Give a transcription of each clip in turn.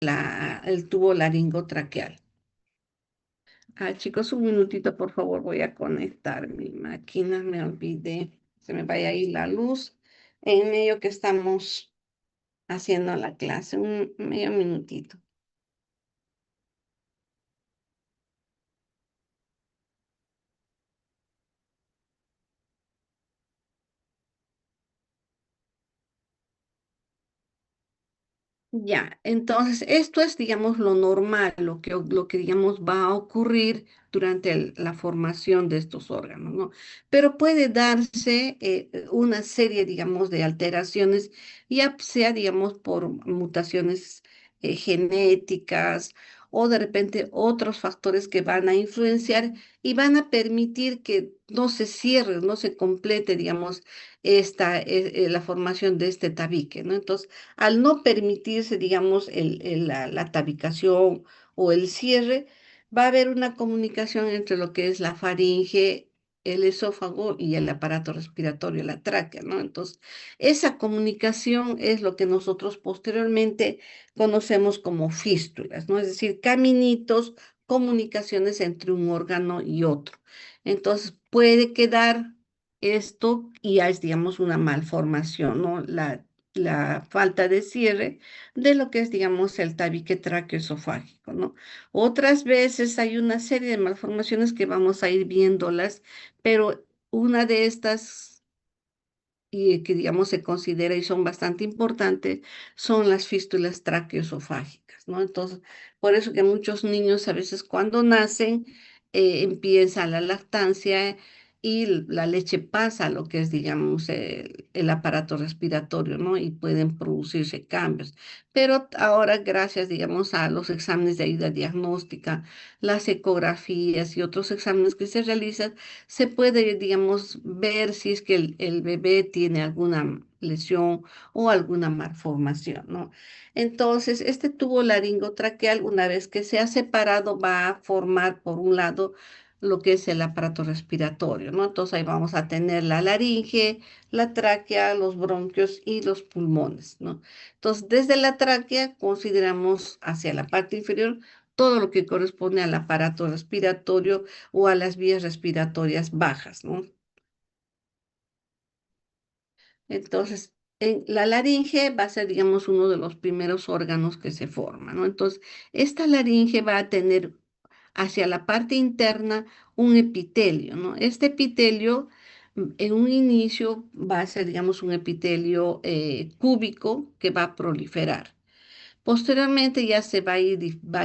el tubo laringotraqueal. Ah, chicos, un minutito, por favor, voy a conectar mi máquina, me olvidé, se me vaya ahí la luz en medio que estamos haciendo la clase, un medio minutito. Ya, entonces esto es, digamos, lo normal, lo que, digamos, va a ocurrir durante la formación de estos órganos, ¿no? Pero puede darse una serie, digamos, de alteraciones, ya sea, digamos, por mutaciones genéticas o de repente otros factores que van a influenciar y van a permitir que no se cierre, no se complete, digamos, la formación de este tabique, ¿no? Entonces, al no permitirse, digamos, la tabicación o el cierre, va a haber una comunicación entre lo que es la faringe, el esófago y el aparato respiratorio, la tráquea, ¿no? Entonces, esa comunicación es lo que nosotros posteriormente conocemos como fístulas, ¿no? Es decir, caminitos, comunicaciones entre un órgano y otro. Entonces, puede quedar esto y ya es, digamos, una malformación, ¿no? La falta de cierre de lo que es, digamos, el tabique traqueoesofágico, ¿no? Otras veces hay una serie de malformaciones que vamos a ir viéndolas, pero una de estas y que digamos se considera y son bastante importantes, son las fístulas traqueoesofágicas, ¿no? Entonces, por eso que muchos niños a veces cuando nacen empieza la lactancia y la leche pasa a lo que es, digamos, el aparato respiratorio, ¿no? Y pueden producirse cambios. Pero ahora, gracias, digamos, a los exámenes de ayuda diagnóstica, las ecografías y otros exámenes que se realizan, se puede, digamos, ver si es que el bebé tiene alguna lesión o alguna malformación, ¿no? Entonces, este tubo laringotraqueal, una vez que se ha separado, va a formar, por un lado, lo que es el aparato respiratorio, ¿no? Entonces, ahí vamos a tener la laringe, la tráquea, los bronquios y los pulmones, ¿no? Entonces, desde la tráquea consideramos hacia la parte inferior todo lo que corresponde al aparato respiratorio o a las vías respiratorias bajas, ¿no? Entonces, la laringe va a ser, digamos, uno de los primeros órganos que se forma, ¿no? Entonces, esta laringe va a tener hacia la parte interna un epitelio, ¿no? Este epitelio, en un inicio, va a ser, digamos, un epitelio cúbico que va a proliferar. Posteriormente ya se va a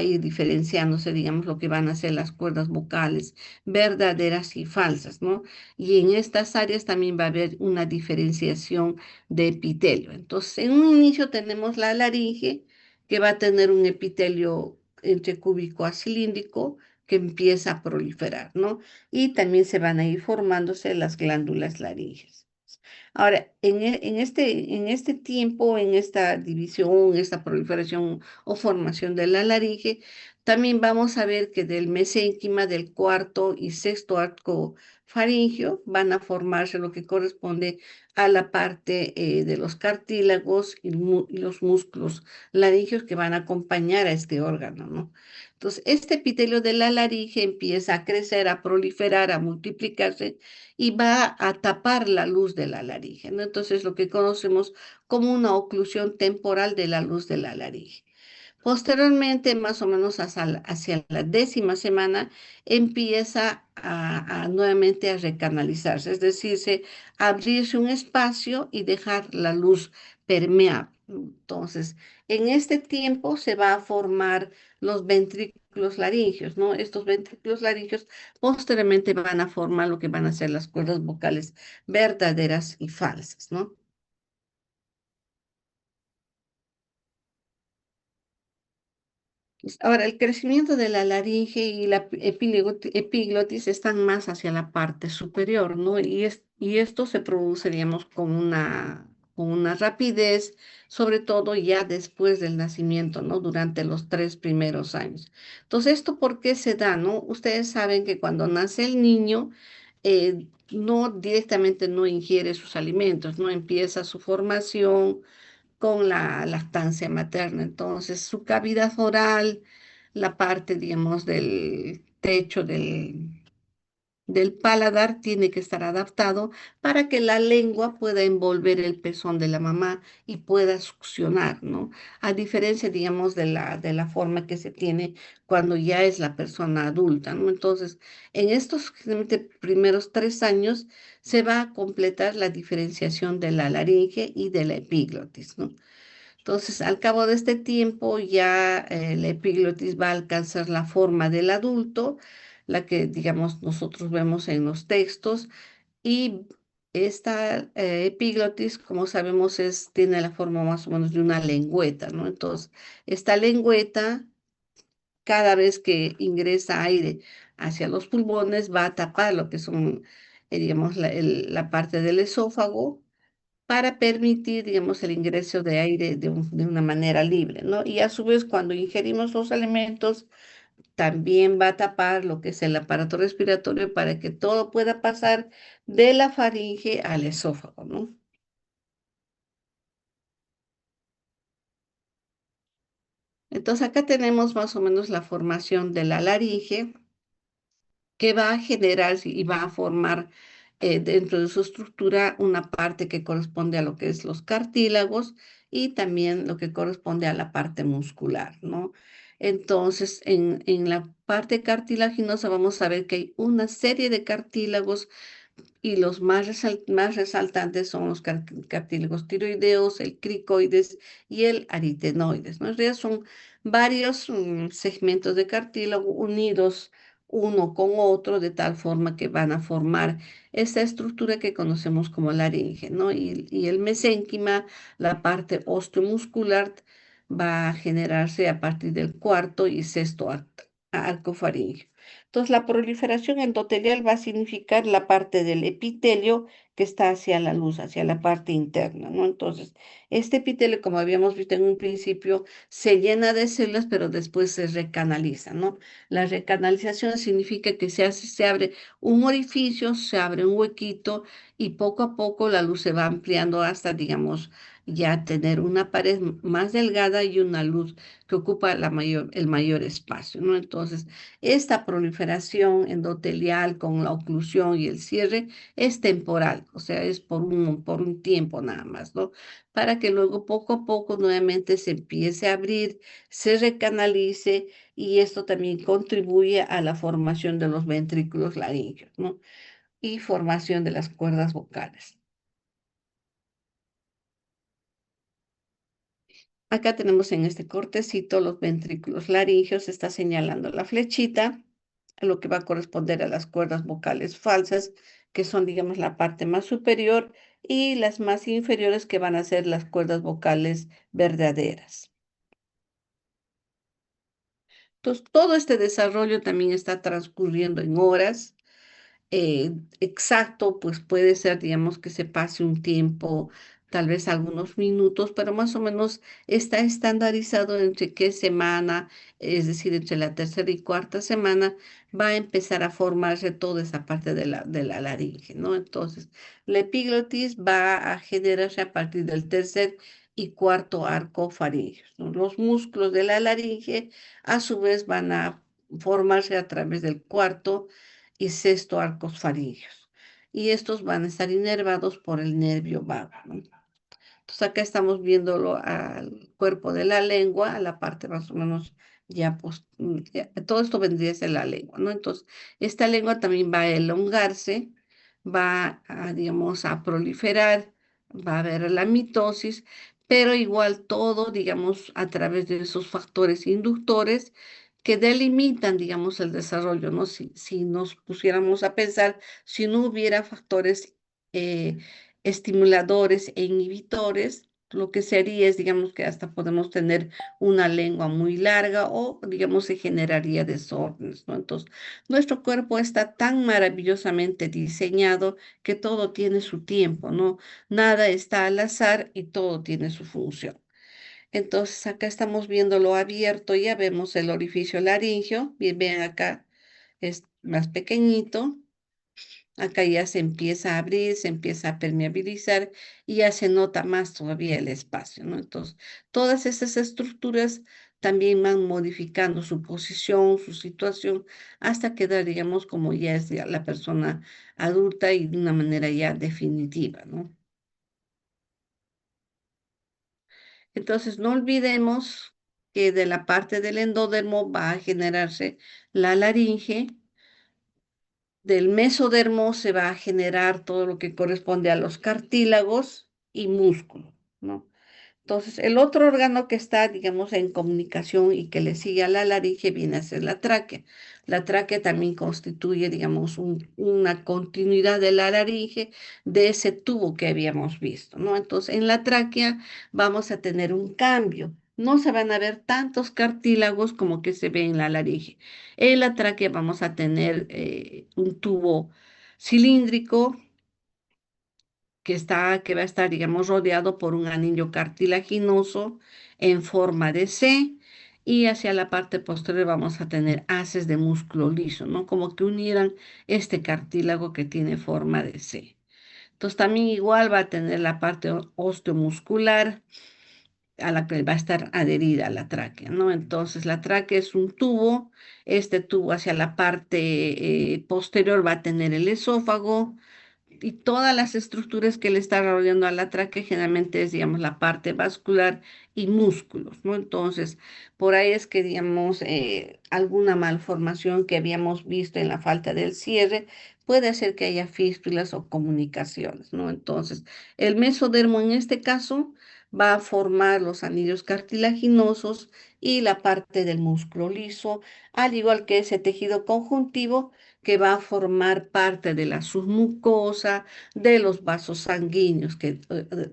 ir diferenciándose, digamos, lo que van a ser las cuerdas vocales verdaderas y falsas, ¿no? Y en estas áreas también va a haber una diferenciación de epitelio. Entonces, en un inicio tenemos la laringe, que va a tener un epitelio entre cúbico a cilíndrico, que empieza a proliferar, ¿no? Y también se van a ir formándose las glándulas laringes. Ahora, en este tiempo, en esta división, esta proliferación o formación de la laringe, también vamos a ver que del mesénquima del cuarto y sexto arco faríngeo van a formarse lo que corresponde a la parte de los cartílagos y los músculos laringeos que van a acompañar a este órgano, ¿no? Entonces, este epitelio de la laringe empieza a crecer, a proliferar, a multiplicarse y va a tapar la luz de la laringe, ¿no? Entonces, lo que conocemos como una oclusión temporal de la luz de la laringe. Posteriormente, más o menos hacia la 10ª semana, empieza nuevamente a recanalizarse, es decir, abrirse un espacio y dejar la luz permeable. Entonces, en este tiempo se va a formar los ventrículos laringeos, ¿no? Estos ventrículos laringeos posteriormente van a formar lo que van a ser las cuerdas vocales verdaderas y falsas, ¿no? Ahora, el crecimiento de la laringe y la epiglotis están más hacia la parte superior, ¿no? Y esto se produce, digamos, con una rapidez, sobre todo ya después del nacimiento, ¿no? Durante los 3 primeros años. Entonces, ¿esto por qué se da, no? Ustedes saben que cuando nace el niño, no directamente no ingiere sus alimentos, no empieza su formación con la lactancia materna. Entonces, su cavidad oral, la parte, digamos, del techo del paladar tiene que estar adaptado para que la lengua pueda envolver el pezón de la mamá y pueda succionar, ¿no? A diferencia, digamos, de la forma que se tiene cuando ya es la persona adulta, ¿no? Entonces, en estos generalmente, primeros 3 años se va a completar la diferenciación de la laringe y de la epiglotis, ¿no? Entonces, al cabo de este tiempo, ya la epiglotis va a alcanzar la forma del adulto, la que, digamos, nosotros vemos en los textos, y esta epiglotis, como sabemos, tiene la forma más o menos de una lengüeta, ¿no? Entonces, esta lengüeta, cada vez que ingresa aire hacia los pulmones, va a tapar lo que son, digamos, la parte del esófago para permitir, digamos, el ingreso de aire de una manera libre, ¿no? Y a su vez, cuando ingerimos los alimentos, también va a tapar lo que es el aparato respiratorio para que todo pueda pasar de la faringe al esófago, ¿no? Entonces, acá tenemos más o menos la formación de la laringe que va a generar y va a formar dentro de su estructura una parte que corresponde a lo que es los cartílagos y también lo que corresponde a la parte muscular, ¿no? Entonces, en la parte cartilaginosa vamos a ver que hay una serie de cartílagos y los más resaltantes son los cartílagos tiroideos, el cricoides y el aritenoides, ¿no? En realidad son varios segmentos de cartílago unidos uno con otro de tal forma que van a formar esta estructura que conocemos como laringe, ¿no? Y el mesénquima, la parte osteomuscular, va a generarse a partir del cuarto y sexto arco faríngeo. Entonces, la proliferación endotelial va a significar la parte del epitelio que está hacia la luz, hacia la parte interna, ¿no? Entonces, este epitelio, como habíamos visto en un principio, se llena de células, pero después se recanaliza, ¿no? La recanalización significa que se abre un orificio, se abre un huequito y poco a poco la luz se va ampliando hasta, digamos, ya tener una pared más delgada y una luz que ocupa el mayor espacio, ¿no? Entonces, esta proliferación endotelial con la oclusión y el cierre es temporal, o sea, es por un tiempo nada más, ¿no? Para que luego poco a poco nuevamente se empiece a abrir, se recanalice y esto también contribuye a la formación de los ventrículos laríngeos, ¿no? Y formación de las cuerdas vocales. Acá tenemos en este cortecito los ventrículos laríngeos, está señalando la flechita, lo que va a corresponder a las cuerdas vocales falsas, que son, digamos, la parte más superior, y las más inferiores, que van a ser las cuerdas vocales verdaderas. Entonces, todo este desarrollo también está transcurriendo en horas. Exacto, pues puede ser, digamos, que se pase un tiempo, tal vez algunos minutos, pero más o menos está estandarizado entre qué semana, es decir, entre la tercera y cuarta semana, va a empezar a formarse toda esa parte de la laringe, ¿no? Entonces, la epiglotis va a generarse a partir del tercer y cuarto arco faríngeo, ¿no? Los músculos de la laringe, a su vez, van a formarse a través del cuarto y sexto arcos faríngeos. Y estos van a estar inervados por el nervio vago, ¿no? Entonces acá estamos viéndolo al cuerpo de la lengua, a la parte más o menos ya, pues, todo esto vendría a ser la lengua, ¿no? Entonces, esta lengua también va a elongarse, va a, digamos, a proliferar, va a haber la mitosis, pero igual todo, digamos, a través de esos factores inductores que delimitan, digamos, el desarrollo, ¿no? Si nos pusiéramos a pensar, si no hubiera factores eh, estimuladores e inhibitores, lo que sería es, digamos, que hasta podemos tener una lengua muy larga o, digamos, se generaría desórdenes, ¿no? Entonces, nuestro cuerpo está tan maravillosamente diseñado que todo tiene su tiempo, ¿no? Nada está al azar y todo tiene su función. Entonces, acá estamos viéndolo abierto, ya vemos el orificio laringio, bien, vean acá, es más pequeñito. Acá ya se empieza a abrir, se empieza a permeabilizar y ya se nota más todavía el espacio, ¿no? Entonces, todas estas estructuras también van modificando su posición, su situación, hasta quedar, digamos, como ya es ya la persona adulta y de una manera ya definitiva, ¿no? Entonces, no olvidemos que de la parte del endodermo va a generarse la laringe, del mesodermo se va a generar todo lo que corresponde a los cartílagos y músculos, ¿no? Entonces, el otro órgano que está, digamos, en comunicación y que le sigue a la laringe viene a ser la tráquea. La tráquea también constituye, digamos, una continuidad de la laringe de ese tubo que habíamos visto, ¿no? Entonces, en la tráquea vamos a tener un cambio. No se van a ver tantos cartílagos como que se ve en la laringe. En la tráquea vamos a tener un tubo cilíndrico que va a estar, digamos, rodeado por un anillo cartilaginoso en forma de C, y hacia la parte posterior vamos a tener haces de músculo liso, ¿no? Como que unieran este cartílago que tiene forma de C. Entonces también igual va a tener la parte osteomuscular a la que va a estar adherida la tráquea, ¿no? Entonces la tráquea es un tubo, este tubo hacia la parte posterior va a tener el esófago, y todas las estructuras que le están rodeando a la tráquea generalmente es, digamos, la parte vascular y músculos, ¿no? Entonces, por ahí es que, digamos, alguna malformación que habíamos visto en la falta del cierre puede hacer que haya fístulas o comunicaciones, ¿no? Entonces, el mesodermo en este caso va a formar los anillos cartilaginosos y la parte del músculo liso, al igual que ese tejido conjuntivo que va a formar parte de la submucosa, de los vasos sanguíneos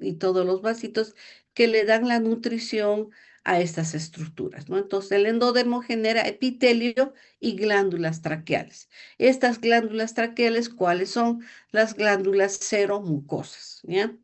y todos los vasitos que le dan la nutrición a estas estructuras, ¿no? Entonces, el endodermo genera epitelio y glándulas traqueales. Estas glándulas traqueales, ¿cuáles son? Las glándulas seromucosas, ¿ya?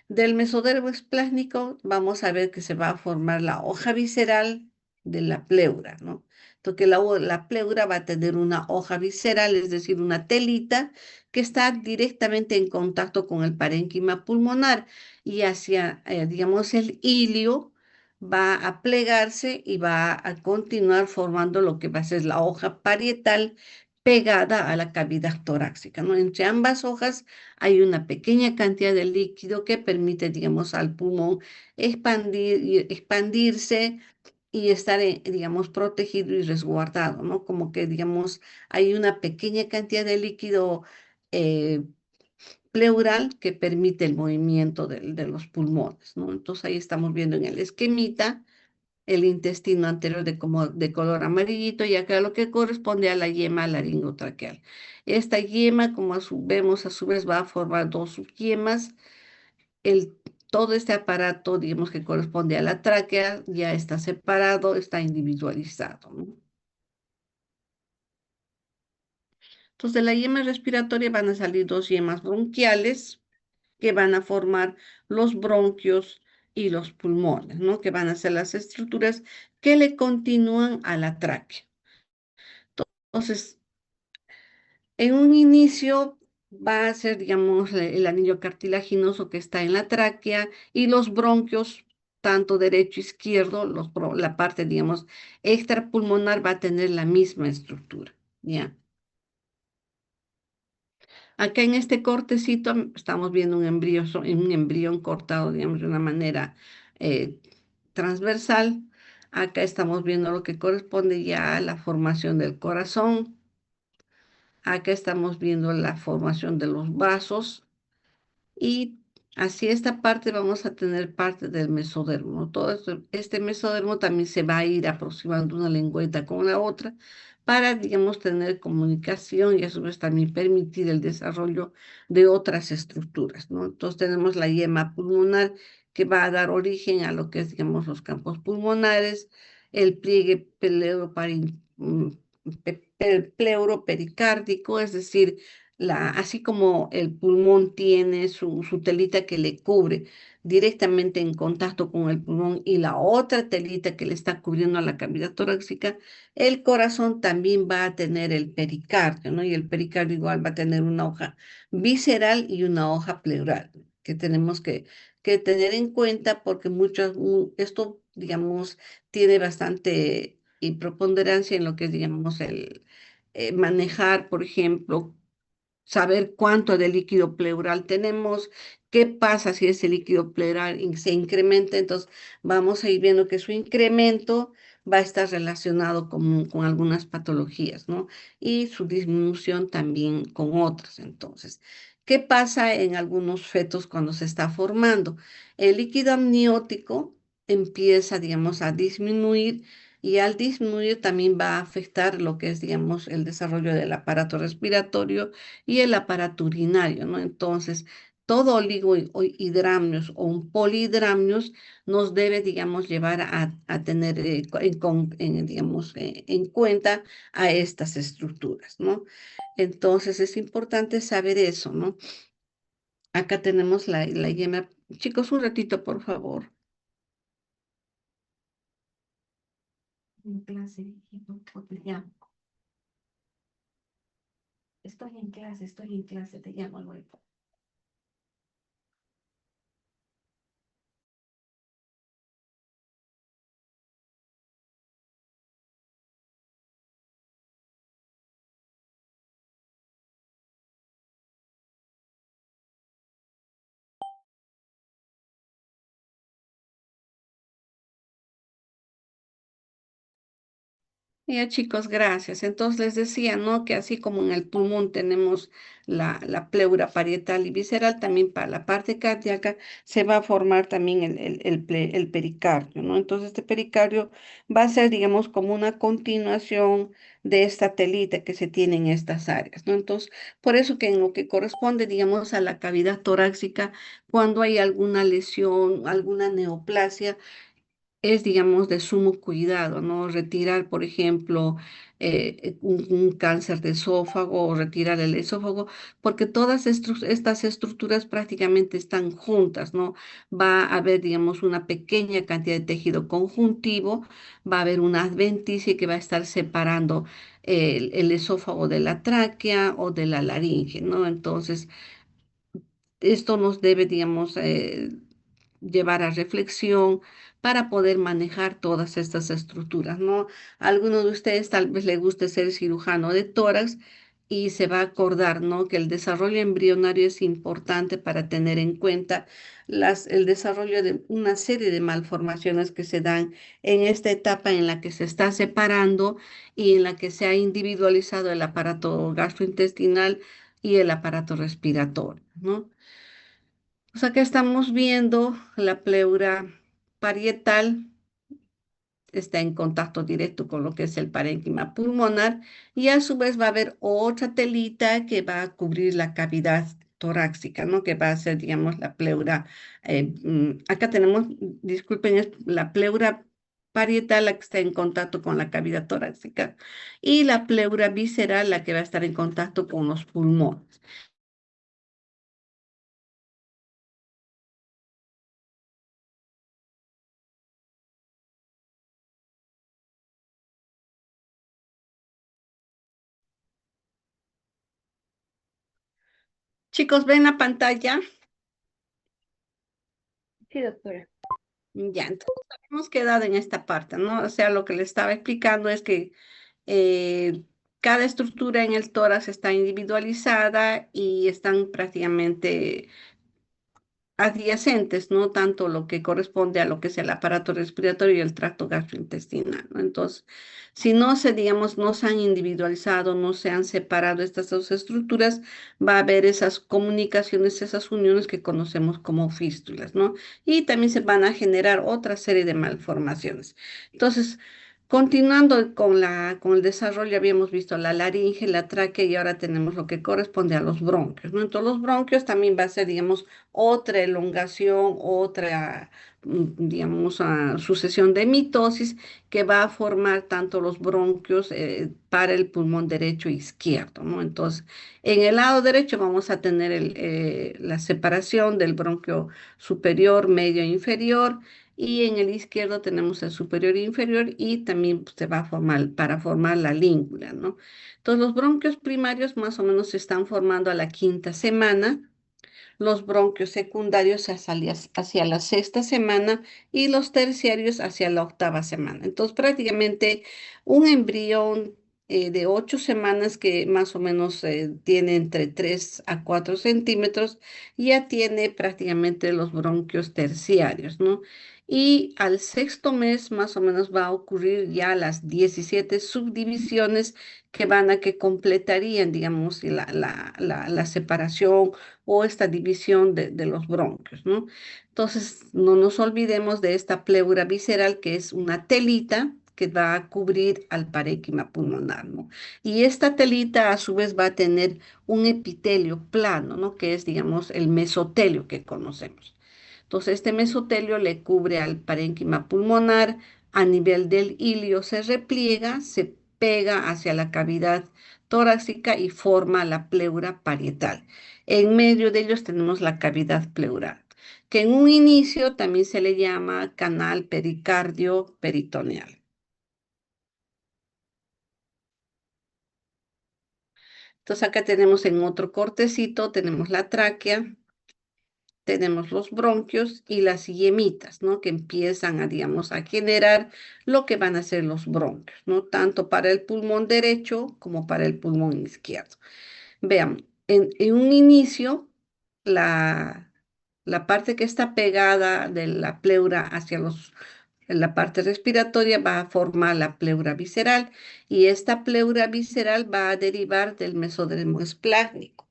Del mesodermo esplásmico vamos a ver que se va a formar la hoja visceral de la pleura, ¿no? Entonces la pleura va a tener una hoja visceral, es decir, una telita que está directamente en contacto con el parénquima pulmonar y hacia, digamos, el ilio va a plegarse y va a continuar formando lo que va a ser la hoja parietal pegada a la cavidad torácica, ¿no? Entre ambas hojas hay una pequeña cantidad de líquido que permite, digamos, al pulmón expandirse y estar, digamos, protegido y resguardado, ¿no? Como que, digamos, hay una pequeña cantidad de líquido eh, pleural que permite el movimiento de los pulmones, ¿no? Entonces ahí estamos viendo en el esquemita el intestino anterior de color amarillito y acá lo que corresponde a la yema laringotraqueal. Esta yema, como vemos, a su vez va a formar dos subyemas. El, todo este aparato, digamos que corresponde a la tráquea, ya está separado, está individualizado, ¿no? Entonces, de la yema respiratoria van a salir dos yemas bronquiales que van a formar los bronquios y los pulmones, ¿no? Que van a ser las estructuras que le continúan a la tráquea. Entonces, en un inicio va a ser, digamos, el anillo cartilaginoso que está en la tráquea y los bronquios, tanto derecho e izquierdo, la parte, digamos, extrapulmonar va a tener la misma estructura, ¿ya? Acá en este cortecito estamos viendo un embrión cortado, digamos, de una manera eh, transversal. Acá estamos viendo lo que corresponde ya a la formación del corazón. Acá estamos viendo la formación de los vasos y así esta parte vamos a tener parte del mesodermo. Todo este mesodermo también se va a ir aproximando una lengüeta con la otra para, digamos, tener comunicación y a su vez también permitir el desarrollo de otras estructuras, ¿no? Entonces tenemos la yema pulmonar que va a dar origen a lo que es, digamos, los campos pulmonares, el pliegue pleuropericárdico, es decir, así como el pulmón tiene su telita que le cubre directamente en contacto con el pulmón y la otra telita que le está cubriendo a la cavidad torácica, el corazón también va a tener el pericardio, ¿no? Y el pericardio igual va a tener una hoja visceral y una hoja pleural, que tenemos que tener en cuenta porque esto, digamos, tiene bastante preponderancia en lo que es, digamos, el manejar, por ejemplo, saber cuánto de líquido pleural tenemos, qué pasa si ese líquido pleural se incrementa, entonces vamos a ir viendo que su incremento va a estar relacionado con algunas patologías, ¿no? Y su disminución también con otras. Entonces, ¿qué pasa en algunos fetos cuando se está formando? El líquido amniótico empieza, digamos, a disminuir y al disminuir también va a afectar lo que es, digamos, el desarrollo del aparato respiratorio y el aparato urinario, ¿no? Entonces, todo oligohidramnios o un polihidramnios nos debe, digamos, llevar a tener digamos, en cuenta a estas estructuras, ¿no? Entonces, es importante saber eso, ¿no? Acá tenemos la yema. Chicos, un ratito, por favor. En clase, hijito, te llamo. Estoy en clase, te llamo luego. Ya chicos, gracias. Entonces les decía, ¿no? Que así como en el pulmón tenemos la pleura parietal y visceral, también para la parte cardíaca se va a formar también el pericardio, ¿no? Entonces este pericardio va a ser, digamos, como una continuación de esta telita que se tiene en estas áreas, ¿no? Entonces, por eso que en lo que corresponde, digamos, a la cavidad torácica, cuando hay alguna lesión, alguna neoplasia, es, digamos, de sumo cuidado, ¿no? Retirar, por ejemplo, un cáncer de esófago o retirar el esófago, porque todas estas estructuras prácticamente están juntas, ¿no? Va a haber, digamos, una pequeña cantidad de tejido conjuntivo, va a haber una adventicia que va a estar separando el esófago de la tráquea o de la laringe, ¿no? Entonces, esto nos debe, digamos, llevar a reflexión para poder manejar todas estas estructuras, ¿no? A alguno de ustedes tal vez le guste ser cirujano de tórax y se va a acordar, ¿no? Que el desarrollo embrionario es importante para tener en cuenta el desarrollo de una serie de malformaciones que se dan en esta etapa en la que se está separando y en la que se ha individualizado el aparato gastrointestinal y el aparato respiratorio, ¿no? O sea que estamos viendo la pleura parietal está en contacto directo con lo que es el parénquima pulmonar y a su vez va a haber otra telita que va a cubrir la cavidad torácica, ¿no? Que va a ser, digamos, la pleura. Acá tenemos, disculpen, es la pleura parietal la que está en contacto con la cavidad torácica y la pleura visceral la que va a estar en contacto con los pulmones. Chicos, ven la pantalla. Sí, doctora. Ya, entonces hemos quedado en esta parte, ¿no? O sea, lo que le estaba explicando es que eh, cada estructura en el tórax está individualizada y están prácticamente adyacentes, no tanto lo que corresponde a lo que es el aparato respiratorio y el tracto gastrointestinal, ¿no? Entonces, si no se, digamos, no se han individualizado, no se han separado estas dos estructuras, va a haber esas comunicaciones, esas uniones que conocemos como fístulas, ¿no? Y también se van a generar otra serie de malformaciones. Entonces, Continuando con el desarrollo, habíamos visto la laringe, la tráquea y ahora tenemos lo que corresponde a los bronquios, ¿no? Entonces, los bronquios también va a ser, digamos, otra elongación, otra, digamos, sucesión de mitosis que va a formar tanto los bronquios para el pulmón derecho e izquierdo, ¿no? Entonces, en el lado derecho vamos a tener la separación del bronquio superior, medio e inferior y en el izquierdo tenemos el superior e inferior y también pues, se va a formar para formar la língula, ¿no? Entonces los bronquios primarios más o menos se están formando a la quinta semana, los bronquios secundarios hacia la sexta semana y los terciarios hacia la octava semana. Entonces, prácticamente un embrión de 8 semanas que más o menos tiene entre 3 a 4 centímetros, ya tiene prácticamente los bronquios terciarios, ¿no? Y al sexto mes más o menos va a ocurrir ya las 17 subdivisiones que completarían, digamos, la separación o esta división de los bronquios, ¿no? Entonces, no nos olvidemos de esta pleura visceral, que es una telita que va a cubrir al parénquima pulmonar, ¿no? Y esta telita a su vez va a tener un epitelio plano, ¿no? Que es, digamos, el mesotelio que conocemos. Entonces, este mesotelio le cubre al parénquima pulmonar, a nivel del ilio se repliega, se pega hacia la cavidad torácica y forma la pleura parietal. En medio de ellos tenemos la cavidad pleural, que en un inicio también se le llama canal pericardio peritoneal. Entonces acá tenemos en otro cortecito, tenemos la tráquea, tenemos los bronquios y las yemitas, ¿no? Que empiezan a, digamos, a generar lo que van a ser los bronquios, ¿no? Tanto para el pulmón derecho como para el pulmón izquierdo. Vean, en un inicio, la, la parte que está pegada de la pleura hacia la parte respiratoria va a formar la pleura visceral y esta pleura visceral va a derivar del mesodermo esplácnico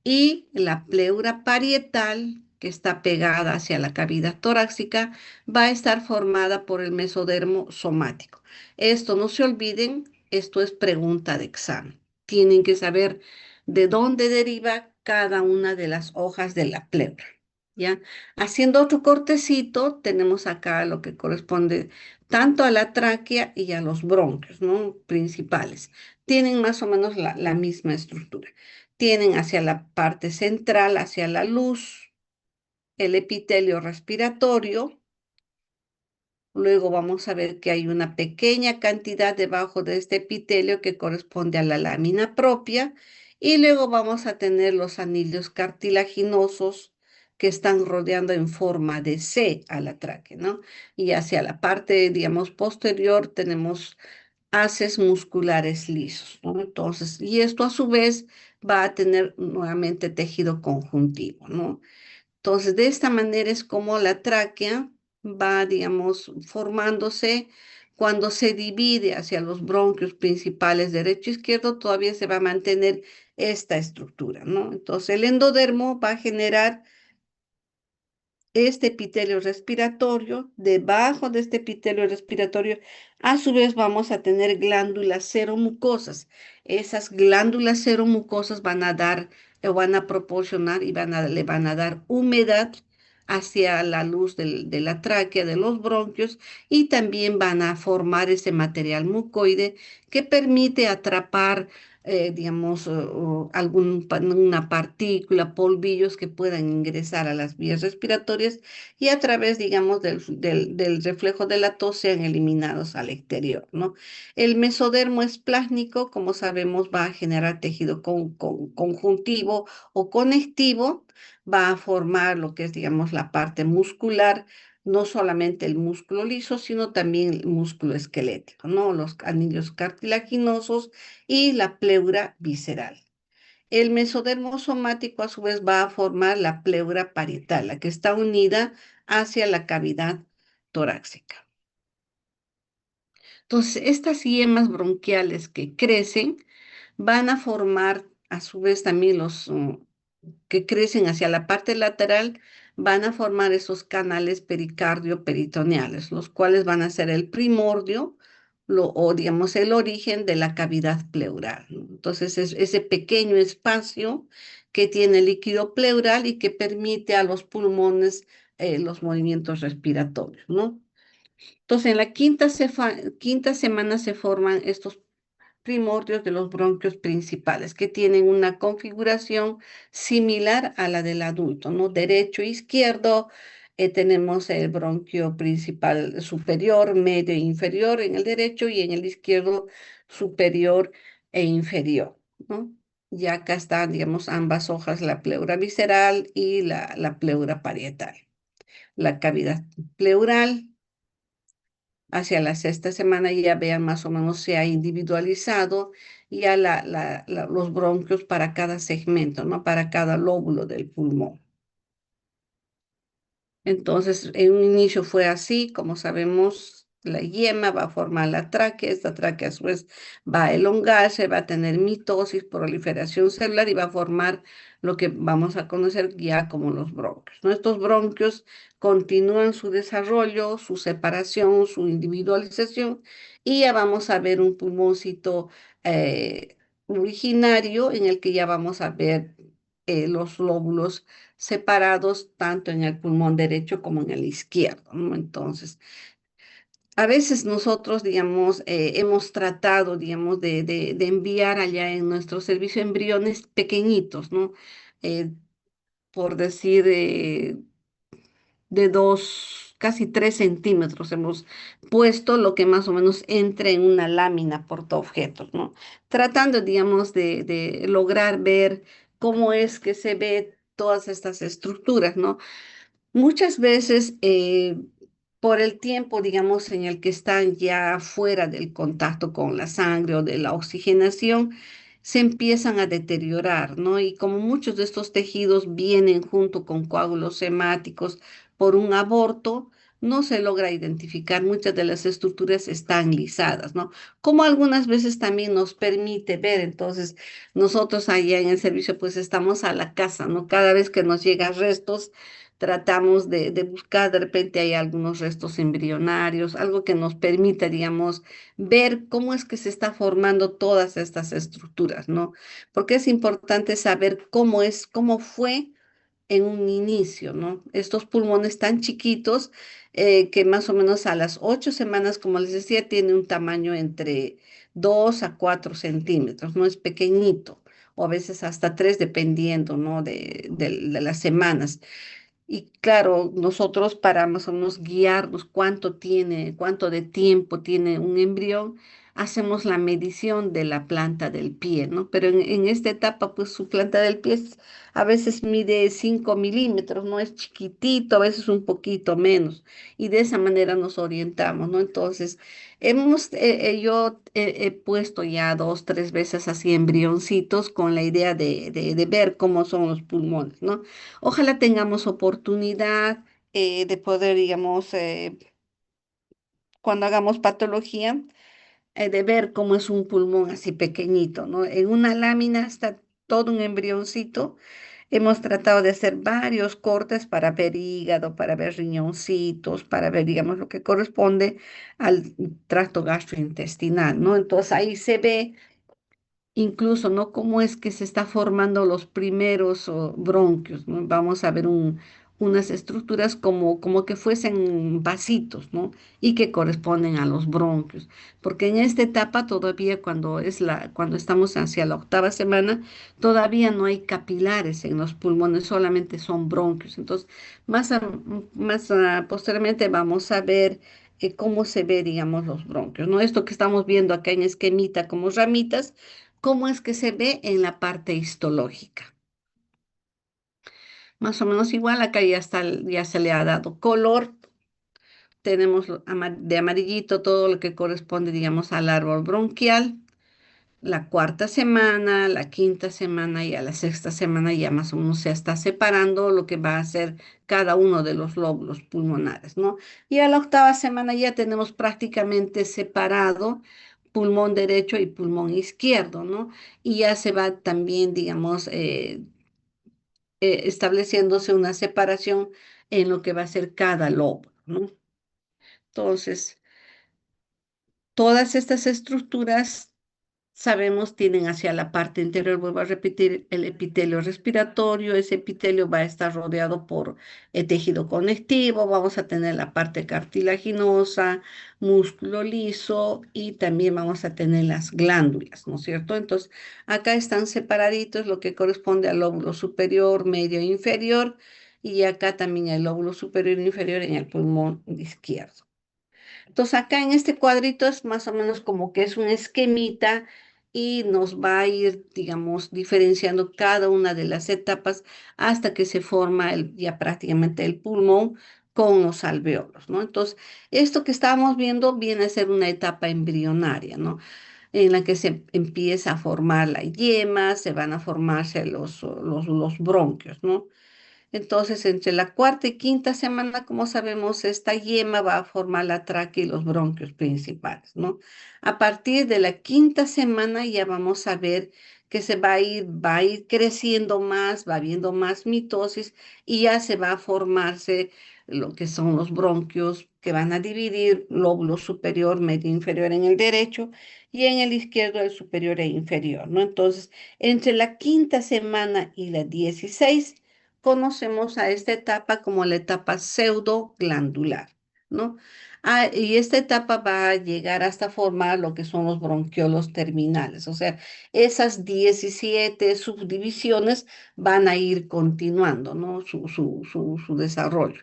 y la pleura parietal, que está pegada hacia la cavidad torácica, va a estar formada por el mesodermo somático. Esto no se olviden, esto es pregunta de examen. Tienen que saber de dónde deriva cada una de las hojas de la pleura. ¿Ya? Haciendo otro cortecito, tenemos acá lo que corresponde tanto a la tráquea y a los bronquios, ¿no? Principales. Tienen más o menos la misma estructura. Tienen hacia la parte central, hacia la luz, el epitelio respiratorio. Luego vamos a ver que hay una pequeña cantidad debajo de este epitelio que corresponde a la lámina propia. Y luego vamos a tener los anillos cartilaginosos que están rodeando en forma de C a la tráquea, ¿no? Y hacia la parte, digamos, posterior tenemos haces musculares lisos, ¿no? Entonces, y esto a su vez va a tener nuevamente tejido conjuntivo, ¿no? Entonces, de esta manera es como la tráquea va, digamos, formándose. Cuando se divide hacia los bronquios principales derecho e izquierdo, todavía se va a mantener esta estructura, ¿no? Entonces, el endodermo va a generar este epitelio respiratorio, debajo de este epitelio respiratorio, a su vez vamos a tener glándulas seromucosas. Esas glándulas seromucosas van a dar o van a proporcionar y le van a dar humedad hacia la luz de la tráquea, de los bronquios, y también van a formar ese material mucoide que permite atrapar digamos, o una partícula, polvillos que puedan ingresar a las vías respiratorias y a través, digamos, del reflejo de la tos sean eliminados al exterior, ¿no? El mesodermo esplásmico, como sabemos, va a generar tejido conjuntivo o conectivo, va a formar lo que es, digamos, la parte muscular, no solamente el músculo liso, sino también el músculo esquelético, ¿no? Los anillos cartilaginosos y la pleura visceral. El mesodermo somático a su vez va a formar la pleura parietal, la que está unida hacia la cavidad torácica. Entonces, estas yemas bronquiales que crecen van a formar a su vez también que crecen hacia la parte lateral, van a formar esos canales pericardio-peritoneales, los cuales van a ser el primordio, o digamos el origen de la cavidad pleural, ¿no? Entonces es ese pequeño espacio que tiene líquido pleural y que permite a los pulmones los movimientos respiratorios, ¿no? Entonces en la quinta semana se forman estos primordios de los bronquios principales, que tienen una configuración similar a la del adulto, ¿no? Derecho e izquierdo, tenemos el bronquio principal superior, medio e inferior en el derecho y en el izquierdo superior e inferior, ¿no? Y acá están, digamos, ambas hojas, la pleura visceral y la pleura parietal. La cavidad pleural hacia la sexta semana ya vean más o menos se ha individualizado ya los bronquios para cada segmento, ¿no? Para cada lóbulo del pulmón. Entonces, en un inicio fue así, como sabemos, la yema va a formar la tráquea, esta tráquea a su vez va a elongarse, va a tener mitosis, proliferación celular y va a formar lo que vamos a conocer ya como los bronquios, ¿no? Estos bronquios continúan su desarrollo, su separación, su individualización y ya vamos a ver un pulmoncito originario en el que ya vamos a ver los lóbulos separados tanto en el pulmón derecho como en el izquierdo, ¿no? Entonces, a veces nosotros, digamos, hemos tratado, digamos, de enviar allá en nuestro servicio embriones pequeñitos, ¿no? Eh, por decir, de 2, casi 3 centímetros hemos puesto lo que más o menos entre en una lámina portaobjetos, ¿no? Tratando, digamos, de lograr ver cómo es que se ve todas estas estructuras, ¿no? Muchas veces, por el tiempo, digamos, en el que están ya fuera del contacto con la sangre o de la oxigenación, se empiezan a deteriorar, ¿no? Y como muchos de estos tejidos vienen junto con coágulos hemáticos por un aborto, no se logra identificar, muchas de las estructuras están lisadas, ¿no? Como algunas veces también nos permite ver, entonces, nosotros allá en el servicio, pues estamos a la casa, ¿no? Cada vez que nos llegan restos, tratamos de buscar, de repente hay algunos restos embrionarios, algo que nos permita, digamos, ver cómo es que se está formando todas estas estructuras, ¿no? Porque es importante saber cómo es, cómo fue en un inicio, ¿no? Estos pulmones tan chiquitos que más o menos a las 8 semanas, como les decía, tiene un tamaño entre 2 a 4 centímetros, ¿no? Es pequeñito, o a veces hasta 3, dependiendo, ¿no? De las semanas. Y claro, nosotros para más o menos guiarnos cuánto tiene, cuánto de tiempo tiene un embrión, hacemos la medición de la planta del pie, ¿no? Pero en esta etapa, pues su planta del pie a veces mide 5 milímetros, no es chiquitito, a veces un poquito menos. Y de esa manera nos orientamos, ¿no? Entonces, yo he puesto ya 2, 3 veces así embrioncitos con la idea de ver cómo son los pulmones, ¿no? Ojalá tengamos oportunidad de poder, digamos, cuando hagamos patología, de ver cómo es un pulmón así pequeñito, ¿no? En una lámina está todo un embrioncito. Hemos tratado de hacer varios cortes para ver hígado, para ver riñoncitos, para ver, digamos, lo que corresponde al tracto gastrointestinal, ¿no? Entonces ahí se ve incluso, ¿no? Cómo es que se está formando los primeros bronquios, ¿no? Vamos a ver unas estructuras como que fuesen vasitos, ¿no? Y que corresponden a los bronquios. Porque en esta etapa todavía cuando estamos hacia la 8ª semana, todavía no hay capilares en los pulmones, solamente son bronquios. Entonces, posteriormente vamos a ver cómo se ve, digamos, los bronquios, ¿no? Esto que estamos viendo acá en esquemita como ramitas, cómo es que se ve en la parte histológica. Más o menos igual, acá ya se le ha dado color. Tenemos de amarillito todo lo que corresponde, digamos, al árbol bronquial. La 4ª semana, la 5ª semana y a la 6ª semana ya más o menos se está separando lo que va a ser cada uno de los lóbulos pulmonares, ¿no? Y a la 8ª semana ya tenemos prácticamente separado pulmón derecho y pulmón izquierdo, ¿no? Y ya se va también, digamos, estableciéndose una separación en lo que va a ser cada lóbulo, ¿no? Entonces, Todas estas estructuras, sabemos, tienen hacia la parte interior, vuelvo a repetir, el epitelio respiratorio. Ese epitelio va a estar rodeado por tejido conectivo, vamos a tener la parte cartilaginosa, músculo liso y también vamos a tener las glándulas, ¿no es cierto? Entonces, acá están separaditos lo que corresponde al lóbulo superior, medio e inferior, y acá también el lóbulo superior e inferior en el pulmón izquierdo. Entonces acá en este cuadrito es más o menos como que es un esquemita y nos va a ir, digamos, diferenciando cada una de las etapas hasta que se forma ya prácticamente el pulmón con los alvéolos, ¿no? Entonces, esto que estábamos viendo viene a ser una etapa embrionaria, ¿no? En la que se empieza a formar la yema, se van a formarse los bronquios, ¿no? Entonces, entre la cuarta y quinta semana, como sabemos, esta yema va a formar la tráquea y los bronquios principales, ¿no? A partir de la quinta semana ya vamos a ver que va a ir creciendo más, va habiendo más mitosis y ya se va a formarse lo que son los bronquios que van a dividir lóbulo superior, medio e inferior en el derecho y en el izquierdo el superior e inferior, ¿no? Entonces, entre la quinta semana y la 16 conocemos a esta etapa como la etapa pseudoglandular, ¿no? Y esta etapa va a llegar hasta formar lo que son los bronquiolos terminales, o sea, esas 17 subdivisiones van a ir continuando, ¿no? Su desarrollo.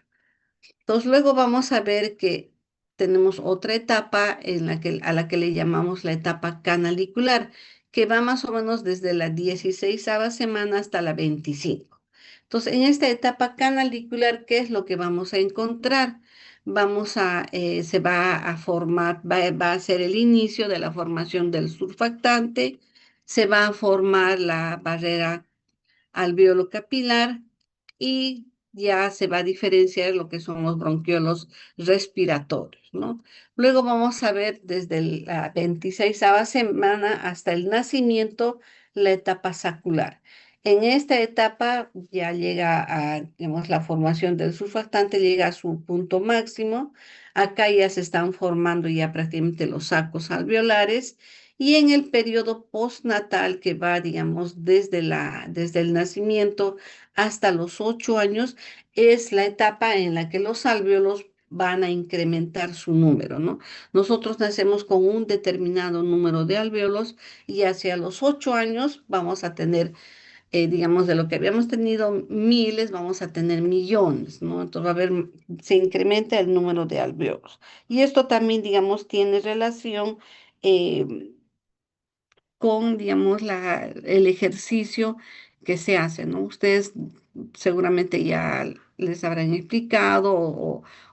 Entonces, luego vamos a ver que tenemos otra etapa a la que le llamamos la etapa canalicular, que va más o menos desde la 16ª semana hasta la 25. Entonces, en esta etapa canalicular, ¿qué es lo que vamos a encontrar? Se va a formar, va a ser el inicio de la formación del surfactante, se va a formar la barrera alveolo capilar y ya se va a diferenciar lo que son los bronquiolos respiratorios, ¿no? Luego vamos a ver desde la 26ª semana hasta el nacimiento la etapa sacular. En esta etapa ya llega a, digamos, la formación del surfactante llega a su punto máximo. Acá ya se están formando ya prácticamente los sacos alveolares y en el periodo postnatal que va, digamos, desde el nacimiento hasta los 8 años, es la etapa en la que los alvéolos van a incrementar su número, ¿no? Nosotros nacemos con un determinado número de alvéolos y hacia los 8 años vamos a tener, digamos, de lo que habíamos tenido miles, vamos a tener millones, ¿no? Entonces va a haber, se incrementa el número de alvéolos. Y esto también, digamos, tiene relación. eh, con, digamos, el ejercicio que se hace, ¿no? Ustedes seguramente ya les habrán explicado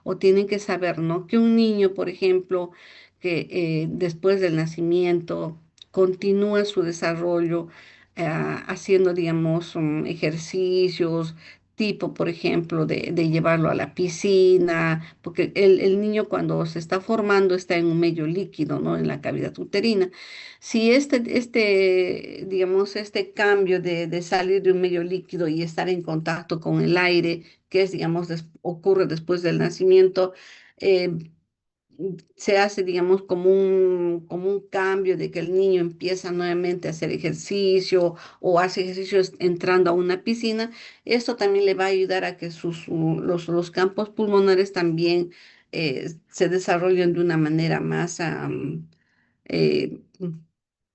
o tienen que saber, ¿no? Que un niño, por ejemplo, que después del nacimiento continúa su desarrollo haciendo, digamos, ejercicios, tipo, por ejemplo, de llevarlo a la piscina, porque el niño cuando se está formando está en un medio líquido, ¿no? En la cavidad uterina. Si digamos, este cambio de salir de un medio líquido y estar en contacto con el aire, que es, digamos, ocurre después del nacimiento, eh, se hace, digamos, como un cambio de que el niño empieza nuevamente a hacer ejercicio o hace ejercicios entrando a una piscina. Esto también le va a ayudar a que los campos pulmonares también se desarrollen de una manera más eh,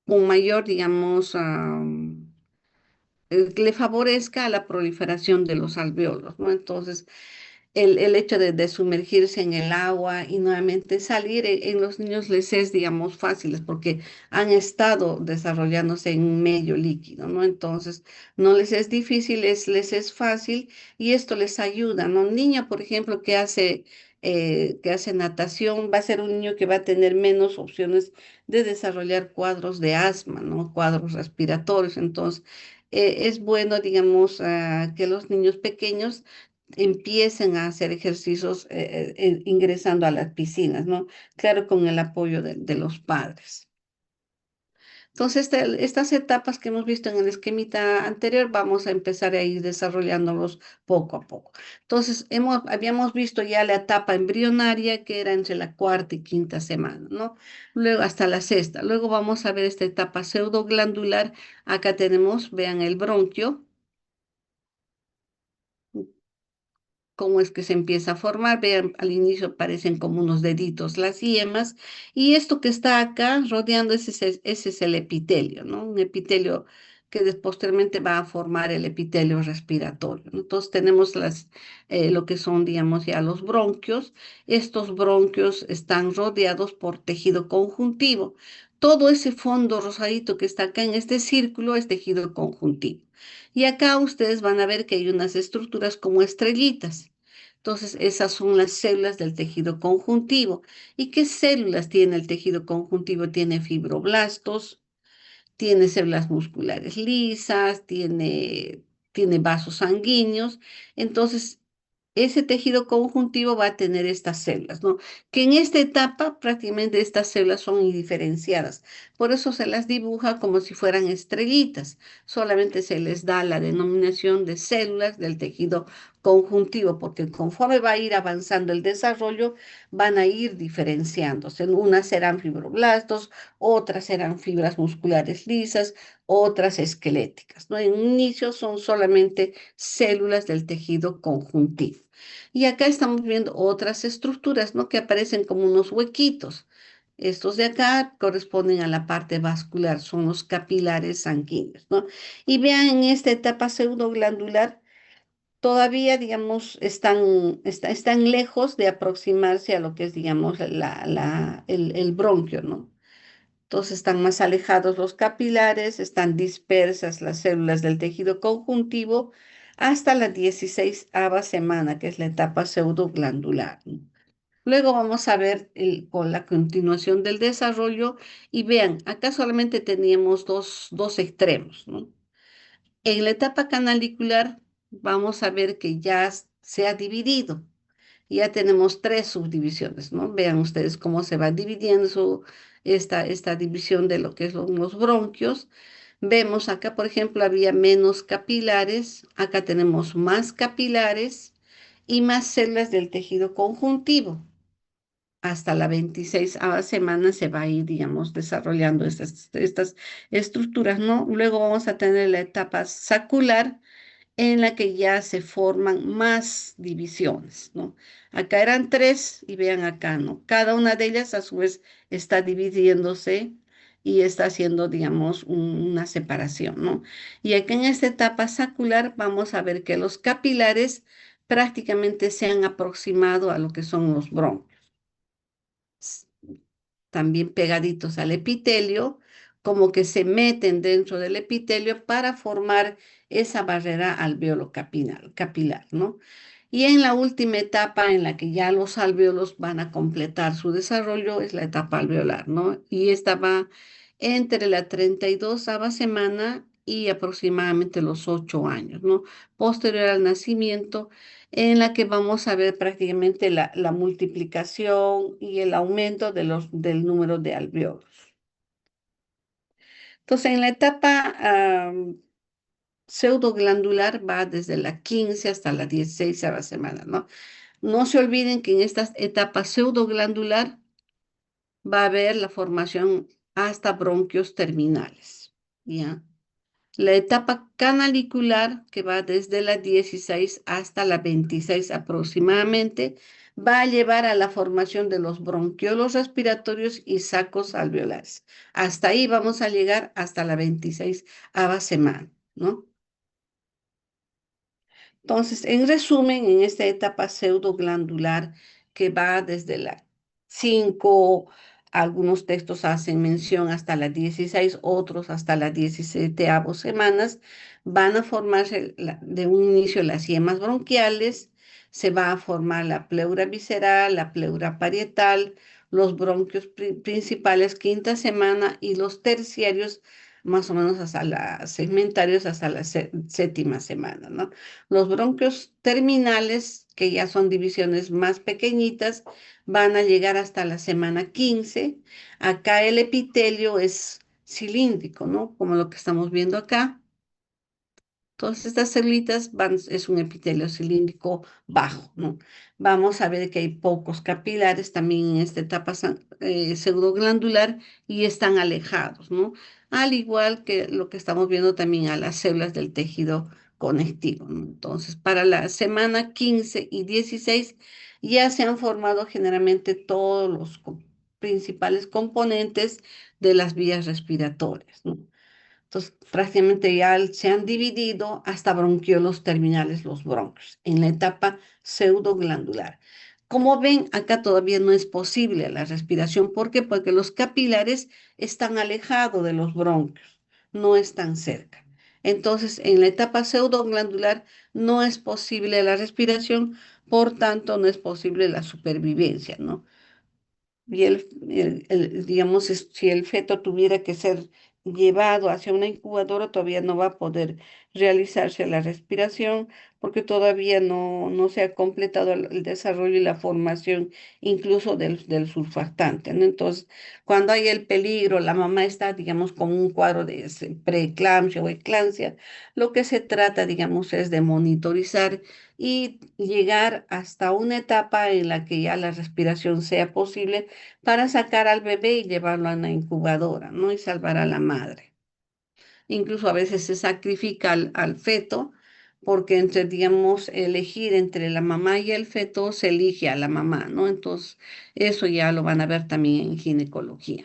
con mayor, digamos, le favorezca a la proliferación de los alvéolos, ¿no? Entonces, el hecho de sumergirse en el agua y nuevamente salir en los niños les es, digamos, fáciles porque han estado desarrollándose en un medio líquido, ¿no? Entonces, no les es difícil, les es fácil y esto les ayuda, ¿no? Un niño, por ejemplo, que hace natación, va a ser un niño que va a tener menos opciones de desarrollar cuadros de asma, ¿no? Cuadros respiratorios. Entonces, es bueno, digamos, que los niños pequeños empiecen a hacer ejercicios ingresando a las piscinas, ¿no? Claro, con el apoyo de los padres. Entonces, estas etapas que hemos visto en el esquemita anterior, vamos a empezar a ir desarrollándolos poco a poco. Entonces, habíamos visto ya la etapa embrionaria, que era entre la cuarta y quinta semana, ¿no? Luego hasta la sexta. Luego vamos a ver esta etapa pseudoglandular. Acá tenemos, vean el bronquio, cómo es que se empieza a formar. Vean, al inicio parecen como unos deditos las yemas, y esto que está acá rodeando, ese es el epitelio, ¿no? Un epitelio que posteriormente va a formar el epitelio respiratorio, ¿no? Entonces tenemos lo que son, digamos, ya los bronquios. Estos bronquios están rodeados por tejido conjuntivo. Todo ese fondo rosadito que está acá en este círculo es tejido conjuntivo. Y acá ustedes van a ver que hay unas estructuras como estrellitas. Entonces, esas son las células del tejido conjuntivo. ¿Y qué células tiene el tejido conjuntivo? Tiene fibroblastos, tiene células musculares lisas, tiene vasos sanguíneos. Entonces, ese tejido conjuntivo va a tener estas células, ¿no? Que en esta etapa prácticamente estas células son indiferenciadas. Por eso se las dibuja como si fueran estrellitas. Solamente se les da la denominación de células del tejido conjuntivo, porque conforme va a ir avanzando el desarrollo, van a ir diferenciándose. Unas serán fibroblastos, otras serán fibras musculares lisas, otras esqueléticas, ¿no? En un inicio son solamente células del tejido conjuntivo. Y acá estamos viendo otras estructuras, ¿no? Que aparecen como unos huequitos. Estos de acá corresponden a la parte vascular, son los capilares sanguíneos, ¿no? Y vean, en esta etapa pseudoglandular, todavía, digamos, están lejos de aproximarse a lo que es, digamos, el bronquio, ¿no? Entonces están más alejados los capilares, están dispersas las células del tejido conjuntivo hasta la 16ª semana, que es la etapa pseudoglandular, ¿no? Luego vamos a ver con la continuación del desarrollo, y vean, acá solamente teníamos dos extremos, ¿no? En la etapa canalicular vamos a ver que ya se ha dividido. Ya tenemos tres subdivisiones, ¿no? Vean ustedes cómo se va dividiendo esta división de lo que son los bronquios. Vemos acá, por ejemplo, había menos capilares, acá tenemos más capilares y más células del tejido conjuntivo. Hasta la 26ª semana se va a ir, digamos, desarrollando estas estructuras, ¿no? Luego vamos a tener la etapa sacular, en la que ya se forman más divisiones, ¿no? Acá eran tres y vean acá, ¿no? Cada una de ellas a su vez está dividiéndose y está haciendo, digamos, una separación, ¿no? Y aquí en esta etapa sacular vamos a ver que los capilares prácticamente se han aproximado a lo que son los bronquios, también pegaditos al epitelio, como que se meten dentro del epitelio para formar esa barrera capilar, ¿no? Y en la última etapa en la que ya los alvéolos van a completar su desarrollo es la etapa alveolar, ¿no? Y esta va entre la 32ª semana y aproximadamente los 8 años, ¿no? Posterior al nacimiento, en la que vamos a ver prácticamente la multiplicación y el aumento del número de alvéolos. Entonces, en la etapa pseudoglandular va desde la 15 hasta la 16ª semana, ¿no? No se olviden que en esta etapa pseudoglandular va a haber la formación hasta bronquios terminales, ¿ya? La etapa canalicular, que va desde la 16 hasta la 26 aproximadamente, va a llevar a la formación de los bronquiolos respiratorios y sacos alveolares. Hasta ahí vamos a llegar hasta la 26ª semana, ¿no? Entonces, en resumen, en esta etapa pseudoglandular que va desde la 5, algunos textos hacen mención hasta la 16, otros hasta la 17ª semanas, van a formarse de un inicio las yemas bronquiales, se va a formar la pleura visceral, la pleura parietal, los bronquios principales quinta semana y los terciarios más o menos hasta segmentarios hasta la séptima semana, ¿no? Los bronquios terminales, que ya son divisiones más pequeñitas, van a llegar hasta la semana 15. Acá el epitelio cilíndrico, ¿no? Como lo que estamos viendo acá. Todas estas células es un epitelio cilíndrico bajo, ¿no? Vamos a ver que hay pocos capilares también en esta etapa pseudoglandular y están alejados, ¿no? Al igual que lo que estamos viendo también a las células del tejido conectivo, ¿no? Entonces, para la semana 15 y 16 ya se han formado generalmente todos los principales componentes de las vías respiratorias, ¿no? Entonces, prácticamente ya se han dividido hasta bronquiolos terminales, los bronquios, en la etapa pseudoglandular. Como ven, acá todavía no es posible la respiración. ¿Por qué? Porque los capilares están alejados de los bronquios, no están cerca. Entonces, en la etapa pseudoglandular no es posible la respiración, por tanto, no es posible la supervivencia, ¿no? Y digamos, si el feto tuviera que ser llevado hacia una incubadora, todavía no va a poder realizarse la respiración porque todavía no se ha completado el desarrollo y la formación incluso del surfactante, ¿no? Entonces, cuando hay el peligro, la mamá está, digamos, con un cuadro de preeclampsia o eclampsia, lo que se trata, digamos, es de monitorizar y llegar hasta una etapa en la que ya la respiración sea posible para sacar al bebé y llevarlo a una incubadora, ¿no? Y salvar a la madre. Incluso a veces se sacrifica al feto, porque entre, digamos, elegir entre la mamá y el feto, se elige a la mamá, ¿no? Entonces, eso ya lo van a ver también en ginecología.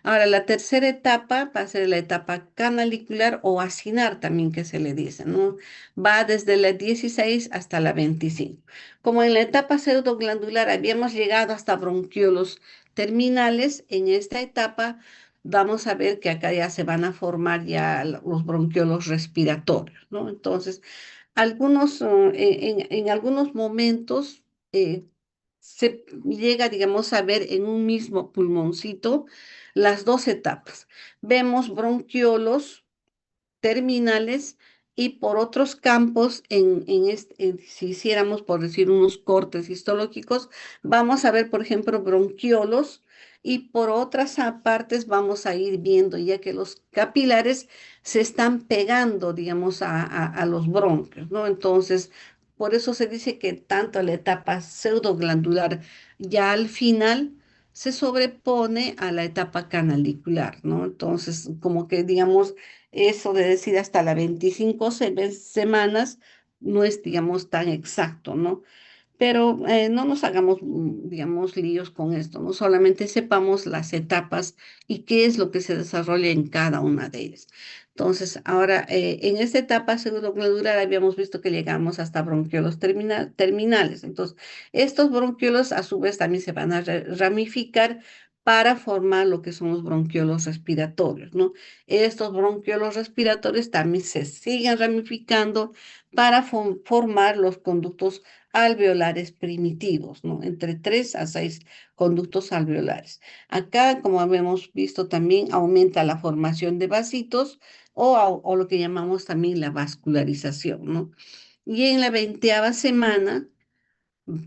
Ahora, la tercera etapa va a ser la etapa canalicular o acinar también que se le dice, ¿no? Va desde la 16 hasta la 25. Como en la etapa pseudoglandular habíamos llegado hasta bronquiolos terminales, en esta etapa vamos a ver que acá ya se van a formar ya los bronquiolos respiratorios, ¿no? Entonces, algunos, en algunos momentos se llega, digamos, a ver en un mismo pulmoncito las dos etapas. Vemos bronquiolos terminales y por otros campos, si hiciéramos, por decir, unos cortes histológicos, vamos a ver, por ejemplo, bronquiolos y por otras partes vamos a ir viendo ya que los capilares se están pegando, digamos, a los bronquios, ¿no? Entonces, por eso se dice que tanto la etapa pseudoglandular ya al final se sobrepone a la etapa canalicular, ¿no? Entonces, como que, digamos, eso de decir hasta las 25 semanas no es, digamos, tan exacto, ¿no? Pero no nos hagamos, digamos, líos con esto, no solamente sepamos las etapas y qué es lo que se desarrolla en cada una de ellas. Entonces, ahora, en esta etapa pseudoglandular habíamos visto que llegamos hasta bronquiolos terminales. Entonces, estos bronquiolos a su vez también se van a ramificar para formar lo que son los bronquiolos respiratorios, ¿no? Estos bronquiolos respiratorios también se siguen ramificando para formar los conductos alveolares primitivos, ¿no? Entre 3 a 6 conductos alveolares. Acá, como habíamos visto, también aumenta la formación de vasitos o lo que llamamos también la vascularización, ¿no? Y en la 20ª semana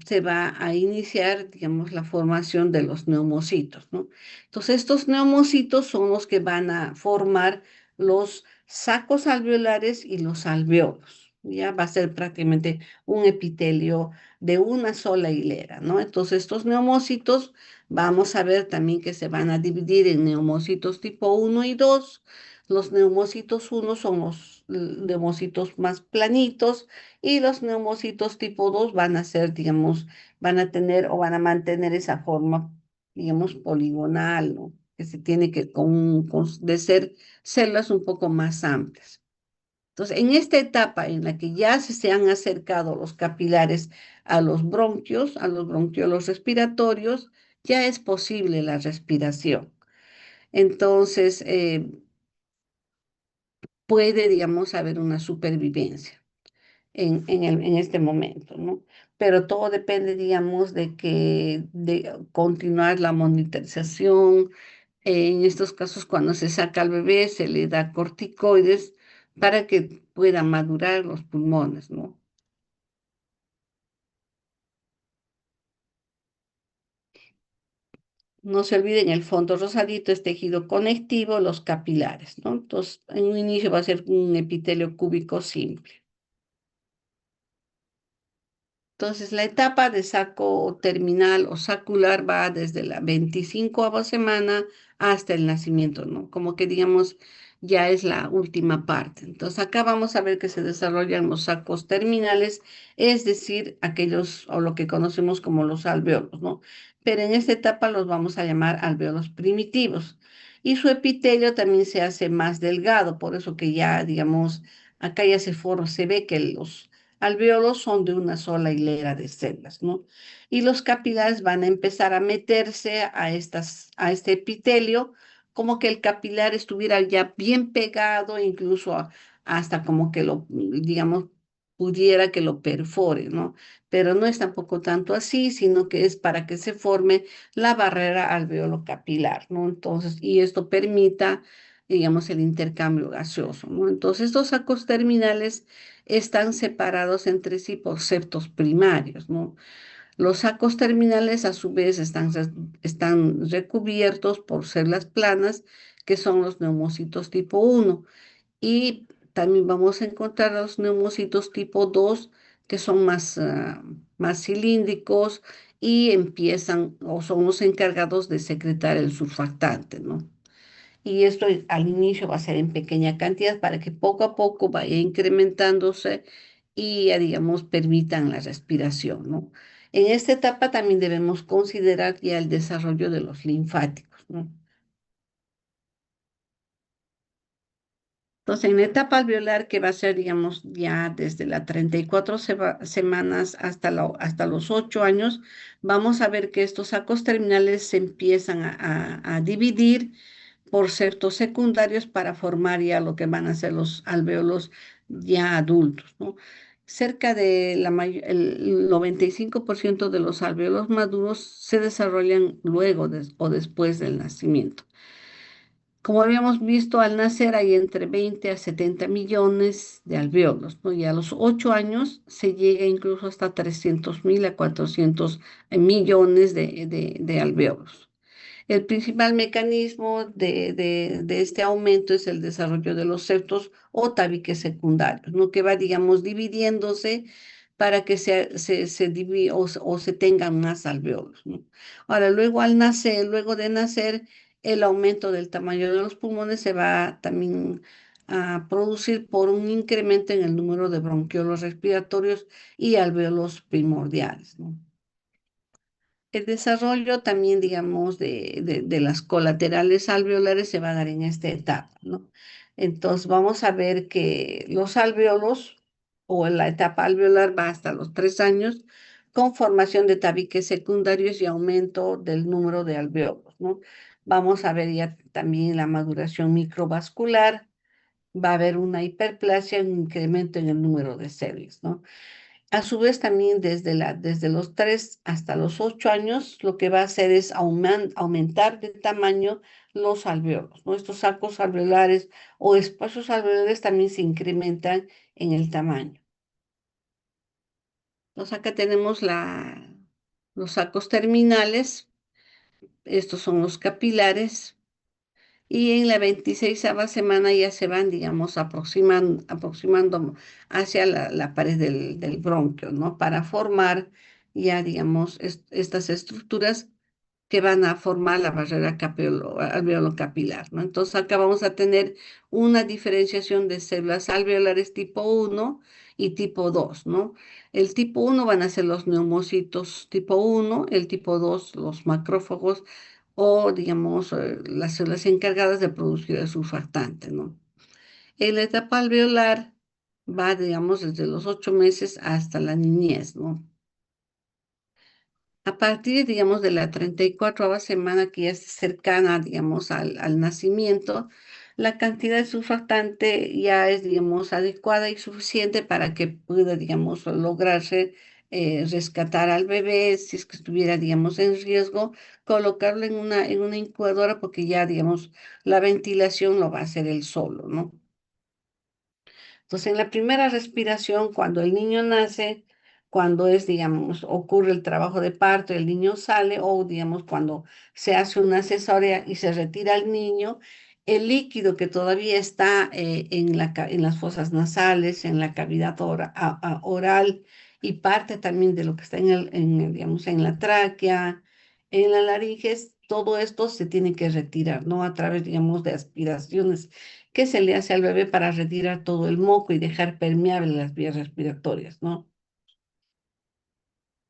se va a iniciar, digamos, la formación de los neumocitos, ¿no? Entonces, estos neumocitos son los que van a formar los sacos alveolares y los alveolos. Ya va a ser prácticamente un epitelio de una sola hilera, ¿no? Entonces, estos neumocitos, vamos a ver también que se van a dividir en neumocitos tipo uno y 2. Los neumocitos uno son los neumocitos más planitos y los neumocitos tipo 2 van a ser, digamos, van a tener o van a mantener esa forma, digamos, poligonal, ¿no? Que se tiene que de ser células un poco más amplias. Entonces, en esta etapa en la que ya se han acercado los capilares a los bronquios, a los bronquiolos respiratorios, ya es posible la respiración. Entonces, puede, digamos, haber una supervivencia en este momento, ¿no? Pero todo depende, digamos, de continuar la monitorización. En estos casos, cuando se saca al bebé, se le da corticoides para que pueda madurar los pulmones, ¿no? No se olviden, el fondo rosadito es tejido conectivo, los capilares, ¿no? Entonces, en un inicio va a ser un epitelio cúbico simple. Entonces, la etapa de saco terminal o sacular va desde la 25ª semana hasta el nacimiento, ¿no? Como que digamos, ya es la última parte. Entonces, acá vamos a ver que se desarrollan los sacos terminales, es decir, aquellos o lo que conocemos como los alvéolos, ¿no? Pero en esta etapa los vamos a llamar alvéolos primitivos. Y su epitelio también se hace más delgado, por eso que ya, digamos, acá ya se forma, se ve que los alvéolos son de una sola hilera de células, ¿no? Y los capilares van a empezar a meterse a este epitelio, como que el capilar estuviera ya bien pegado, incluso hasta como que lo, digamos, pudiera que lo perfore, ¿no? Pero no es tampoco tanto así, sino que es para que se forme la barrera alveolo capilar, ¿no? Entonces, y esto permita, digamos, el intercambio gaseoso, ¿no? Entonces, estos sacos terminales están separados entre sí por septos primarios, ¿no? Los sacos terminales a su vez están recubiertos por células planas, que son los neumocitos tipo 1. Y también vamos a encontrar los neumocitos tipo 2, que son más cilíndricos y empiezan o son los encargados de secretar el surfactante, ¿no? Y esto al inicio va a ser en pequeña cantidad para que poco a poco vaya incrementándose y, ya, digamos, permitan la respiración, ¿no? En esta etapa también debemos considerar ya el desarrollo de los linfáticos, ¿no? Entonces, en la etapa alveolar, que va a ser, digamos, ya desde las 34 semanas hasta los 8 años, vamos a ver que estos sacos terminales se empiezan a dividir por septos secundarios para formar ya lo que van a ser los alvéolos ya adultos, ¿no? Cerca de el 95% de los alvéolos maduros se desarrollan luego o después del nacimiento. Como habíamos visto, al nacer hay entre 20 a 70 millones de alvéolos, ¿no? Y a los 8 años se llega incluso hasta 300.000 a 400 millones de alvéolos. El principal mecanismo de este aumento es el desarrollo de los septos o tabiques secundarios, ¿no? Que va, digamos, dividiéndose para que o se tengan más alvéolos, ¿no? Ahora, luego de nacer, el aumento del tamaño de los pulmones se va también a producir por un incremento en el número de bronquiolos respiratorios y alvéolos primordiales, ¿no? El desarrollo también, digamos, de las colaterales alveolares se va a dar en esta etapa, ¿no? Entonces vamos a ver que los alvéolos o la etapa alveolar va hasta los 3 años con formación de tabiques secundarios y aumento del número de alvéolos, ¿no? Vamos a ver ya también la maduración microvascular, va a haber una hiperplasia, un incremento en el número de células, ¿no? A su vez, también desde los 3 hasta los 8 años, lo que va a hacer es aumentar de tamaño los alvéolos, ¿no? Estos sacos alveolares o espacios alveolares también se incrementan en el tamaño. Entonces, acá tenemos los sacos terminales, estos son los capilares, y en la 26ª semana ya se van, digamos, aproximando hacia la pared del bronquio, ¿no? Para formar ya, digamos, estas estructuras que van a formar la barrera alveolo-capilar, ¿no? Entonces acá vamos a tener una diferenciación de células alveolares tipo 1 y tipo 2, ¿no? El tipo 1 van a ser los neumocitos tipo 1, el tipo 2 los macrófagos o, digamos, las células encargadas de producir el surfactante, ¿no? En la etapa alveolar va, digamos, desde los 8 meses hasta la niñez, ¿no? A partir, digamos, de la 34ª semana, que ya es cercana, digamos, al nacimiento, la cantidad de surfactante ya es, digamos, adecuada y suficiente para que pueda, digamos, lograrse rescatar al bebé si es que estuviera, digamos, en riesgo, colocarlo en una incubadora porque ya, digamos, la ventilación lo va a hacer él solo, ¿no? Entonces, en la primera respiración, cuando el niño nace, cuando es, digamos, ocurre el trabajo de parto, el niño sale, o digamos, cuando se hace una cesárea y se retira al niño, el líquido que todavía está en las fosas nasales, en la cavidad oral y parte también de lo que está digamos, en la tráquea, en la laringe, todo esto se tiene que retirar, ¿no? A través, digamos, de aspiraciones que se le hace al bebé para retirar todo el moco y dejar permeables las vías respiratorias, ¿no?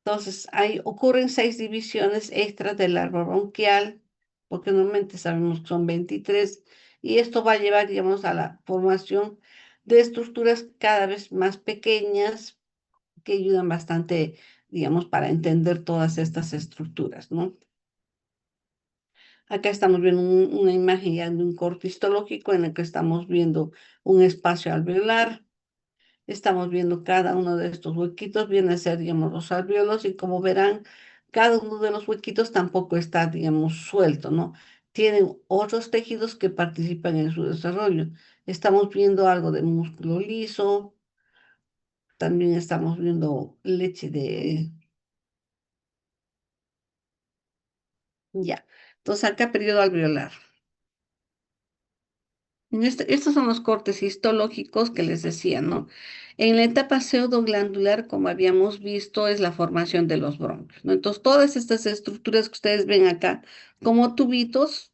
Entonces, ocurren 6 divisiones extras del árbol bronquial, porque normalmente sabemos que son 23, y esto va a llevar, digamos, a la formación de estructuras cada vez más pequeñas que ayudan bastante, digamos, para entender todas estas estructuras, ¿no? Acá estamos viendo una imagen ya de un corte histológico en el que estamos viendo un espacio alveolar. Estamos viendo cada uno de estos huequitos, viene a ser, digamos, los alvéolos, y como verán, cada uno de los huequitos tampoco está, digamos, suelto, ¿no? Tienen otros tejidos que participan en su desarrollo. Estamos viendo algo de músculo liso, también estamos viendo leche de... Ya. Entonces, acá periodo alveolar. Estos son los cortes histológicos que les decía, ¿no? En la etapa pseudoglandular, como habíamos visto, es la formación de los bronquios, ¿no? Entonces, todas estas estructuras que ustedes ven acá como tubitos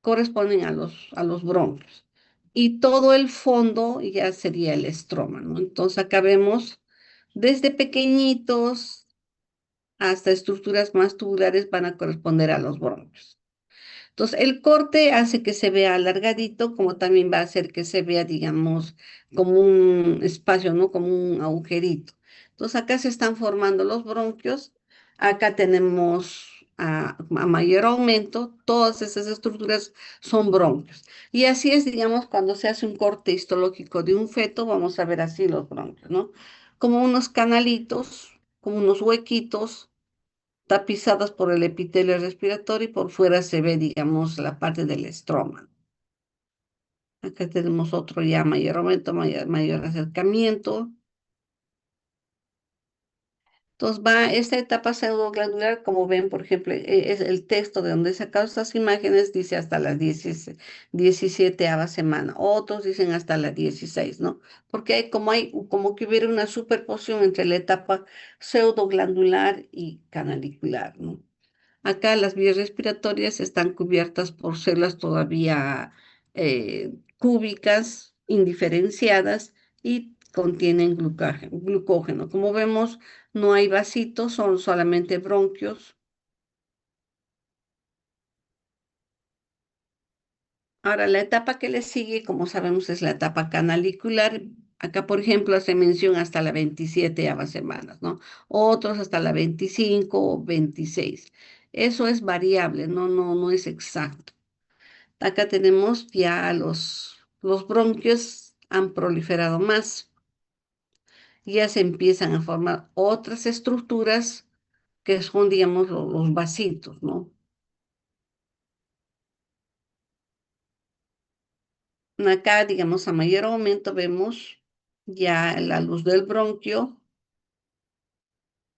corresponden a los bronquios. Y todo el fondo ya sería el estroma, ¿no? Entonces, acá vemos desde pequeñitos hasta estructuras más tubulares van a corresponder a los bronquios. Entonces, el corte hace que se vea alargadito, como también va a hacer que se vea, digamos, como un espacio, ¿no? Como un agujerito. Entonces, acá se están formando los bronquios. Acá tenemos a mayor aumento, todas esas estructuras son bronquios. Y así es, digamos, cuando se hace un corte histológico de un feto, vamos a ver así los bronquios, ¿no? Como unos canalitos, como unos huequitos tapizadas por el epitelio respiratorio, y por fuera se ve, digamos, la parte del estroma. Acá tenemos otro ya mayor aumento, mayor acercamiento. Entonces va esta etapa pseudoglandular, como ven, por ejemplo, es el texto de donde he sacado estas imágenes, dice hasta la 17ª semana. Otros dicen hasta la 16, ¿no? Porque hay como que hubiera una superposición entre la etapa pseudoglandular y canalicular, ¿no? Acá las vías respiratorias están cubiertas por células todavía cúbicas, indiferenciadas, y contienen glucógeno. Como vemos, no hay vasitos, son solamente bronquios. Ahora, la etapa que le sigue, como sabemos, es la etapa canalicular. Acá, por ejemplo, hace mención hasta la 27ª semanas, ¿no? Otros hasta la 25 o 26. Eso es variable, no es exacto. Acá tenemos ya los bronquios han proliferado más, ya se empiezan a formar otras estructuras que son, digamos, los vasitos, ¿no? Acá, digamos, a mayor aumento vemos ya la luz del bronquio,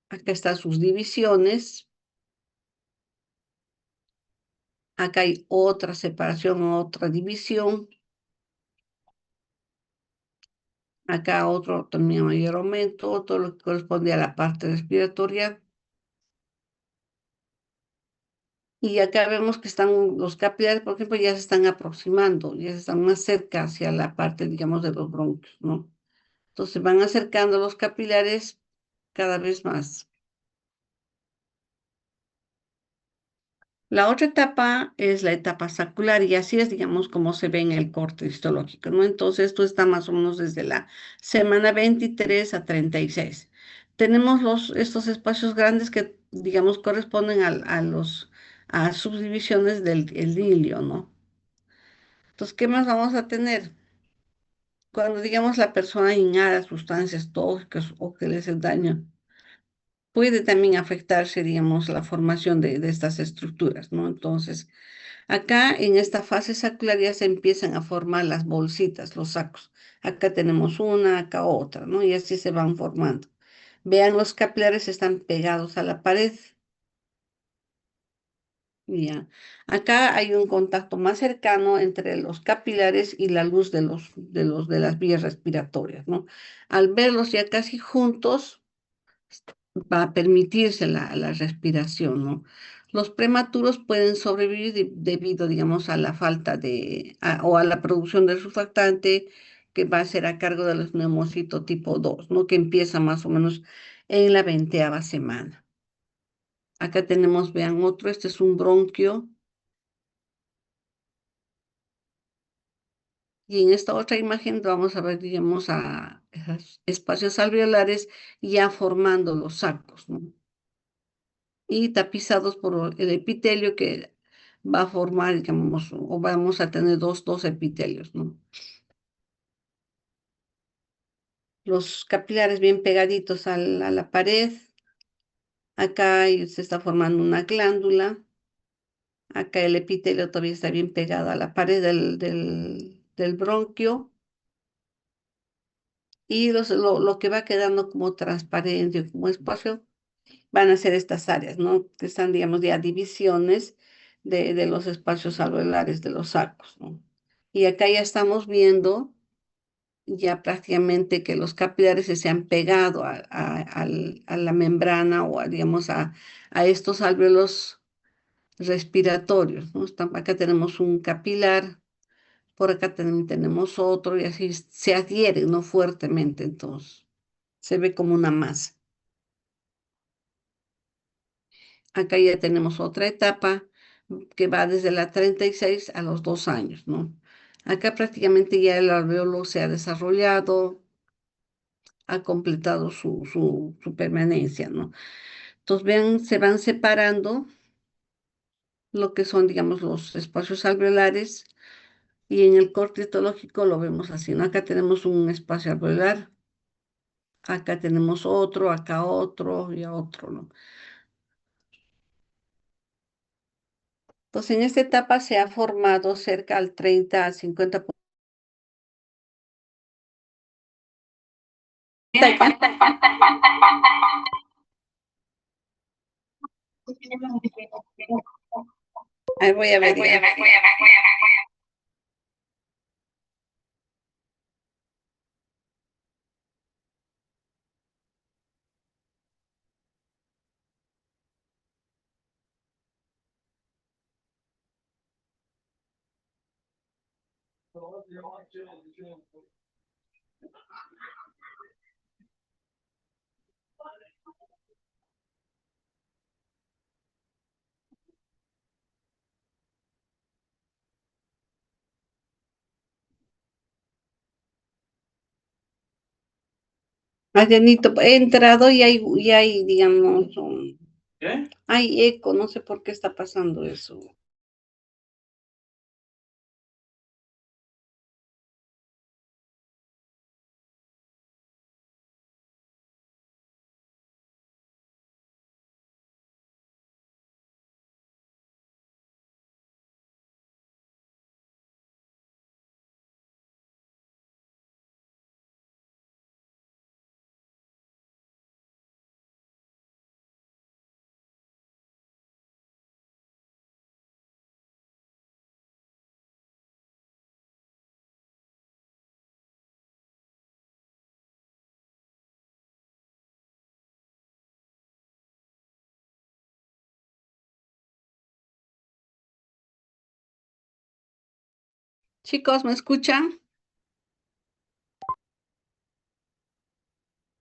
acá están sus divisiones, acá hay otra separación, otra división, acá otro también mayor aumento, todo lo que corresponde a la parte respiratoria. Y acá vemos que están los capilares, por ejemplo, ya se están aproximando, ya se están más cerca hacia la parte, digamos, de los bronquios, ¿no? Entonces van acercando los capilares cada vez más. La otra etapa es la etapa sacular, y así es, digamos, como se ve en el corte histológico, ¿no? Entonces esto está más o menos desde la semana 23 a 36. Tenemos estos espacios grandes que, digamos, corresponden a subdivisiones del el hilio, ¿no? Entonces, ¿qué más vamos a tener? Cuando, digamos, la persona inhala sustancias tóxicas o que le hace daño, puede también afectarse, digamos, la formación de estas estructuras, ¿no? Entonces, acá en esta fase sacular ya se empiezan a formar las bolsitas, los sacos. Acá tenemos una, acá otra, ¿no? Y así se van formando. Vean, los capilares están pegados a la pared. Ya. Acá hay un contacto más cercano entre los capilares y la luz de las vías respiratorias, ¿no? Al verlos ya casi juntos, va a permitirse la respiración, ¿no? Los prematuros pueden sobrevivir debido, digamos, a la falta o a la producción del surfactante que va a ser a cargo de los neumocitos tipo 2, ¿no? Que empieza más o menos en la 20ª semana. Acá tenemos, vean, otro, este es un bronquio. Y en esta otra imagen vamos a ver, digamos, a esos espacios alveolares ya formando los sacos, ¿no? Y tapizados por el epitelio que va a formar, digamos, o vamos a tener dos epitelios, ¿no? Los capilares bien pegaditos a la pared. Acá se está formando una glándula. Acá el epitelio todavía está bien pegado a la pared del bronquio. Y lo que va quedando como transparente, como espacio, van a ser estas áreas, ¿no? Que están, digamos, ya divisiones de los espacios alveolares de los sacos, ¿no? Y acá ya estamos viendo ya prácticamente que los capilares se han pegado a la membrana o, digamos, a estos alvéolos respiratorios, ¿no? Acá tenemos un capilar, por acá también tenemos otro y así se adhieren, ¿no? Fuertemente, entonces se ve como una masa. Acá ya tenemos otra etapa que va desde la 36 a los 2 años, ¿no? Acá prácticamente ya el alveolo se ha desarrollado, ha completado su permanencia, ¿no? Entonces, vean, se van separando lo que son, digamos, los espacios alveolares y en el corte histológico lo vemos así, ¿no? Acá tenemos un espacio alveolar, acá tenemos otro, acá otro y otro, ¿no? Entonces, en esta etapa se ha formado cerca al 30 al 50%. Ahí voy a ver, ya. Marianito, he entrado y hay, digamos, hay eco, no sé por qué está pasando eso. Chicos, ¿me escuchan?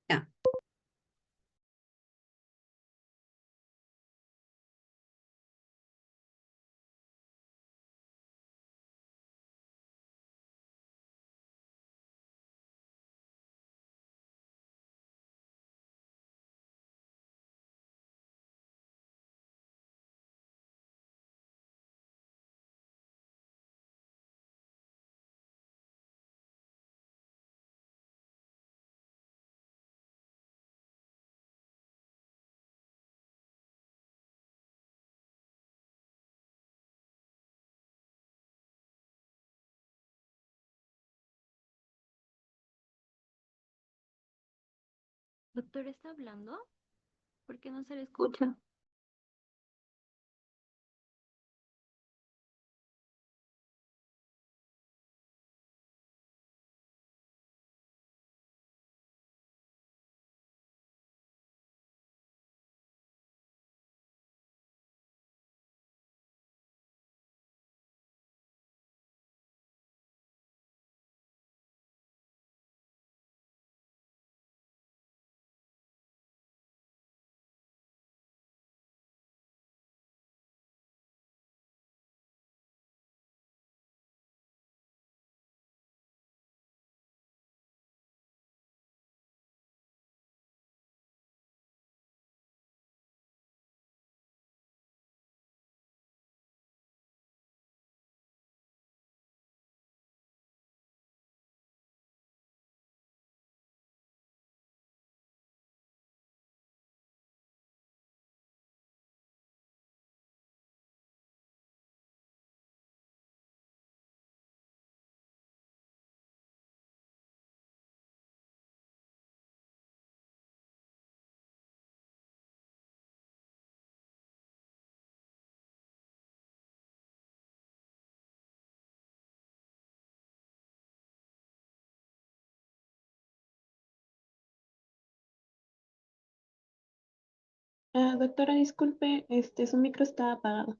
Ya. Doctor, ¿está hablando? ¿Por qué no se le escucha? Doctora, disculpe, su micro está apagado.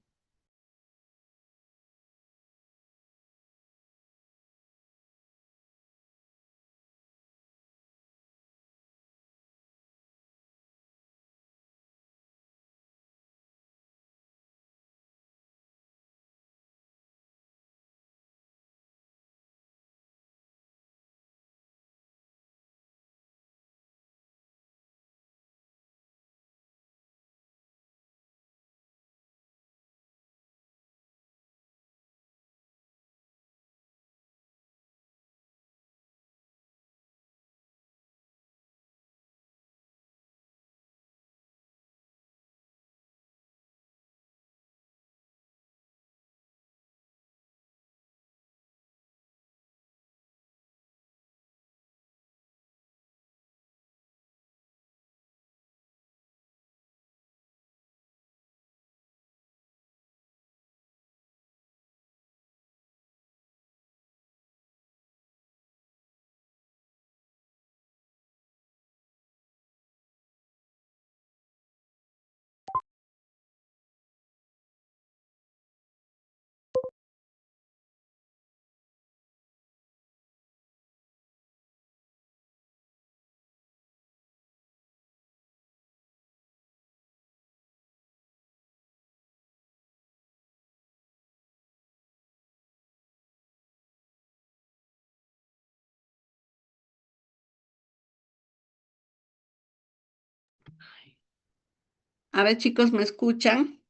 A ver, chicos, ¿me escuchan?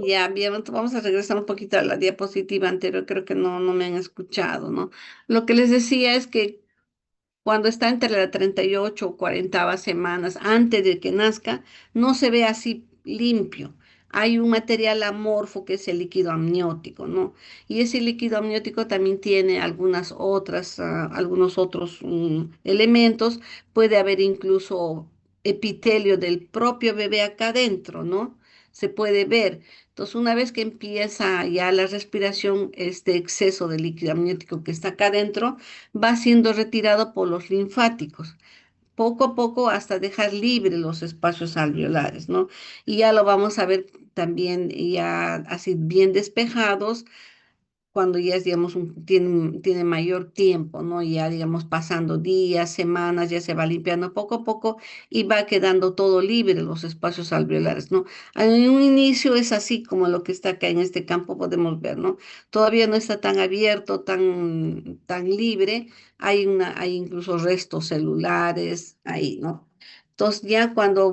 Ya, bien, vamos a regresar un poquito a la diapositiva anterior, creo que no me han escuchado, ¿no? Lo que les decía es que cuando está entre la 38 o 40 semanas antes de que nazca, no se ve así limpio. Hay un material amorfo que es el líquido amniótico, ¿no? Y ese líquido amniótico también tiene algunos otros elementos. Puede haber incluso epitelio del propio bebé acá adentro, ¿no? Se puede ver. Entonces, una vez que empieza ya la respiración, este exceso de líquido amniótico que está acá adentro, va siendo retirado por los linfáticos, poco a poco hasta dejar libre los espacios alveolares, ¿no? Y ya lo vamos a ver también ya así bien despejados cuando ya es, digamos, tiene mayor tiempo, ¿no? Ya, digamos, pasando días, semanas, ya se va limpiando poco a poco y va quedando todo libre los espacios alveolares, ¿no? En un inicio es así como lo que está acá en este campo podemos ver, ¿no? Todavía no está tan abierto, tan libre, hay incluso restos celulares ahí, ¿no? Entonces ya cuando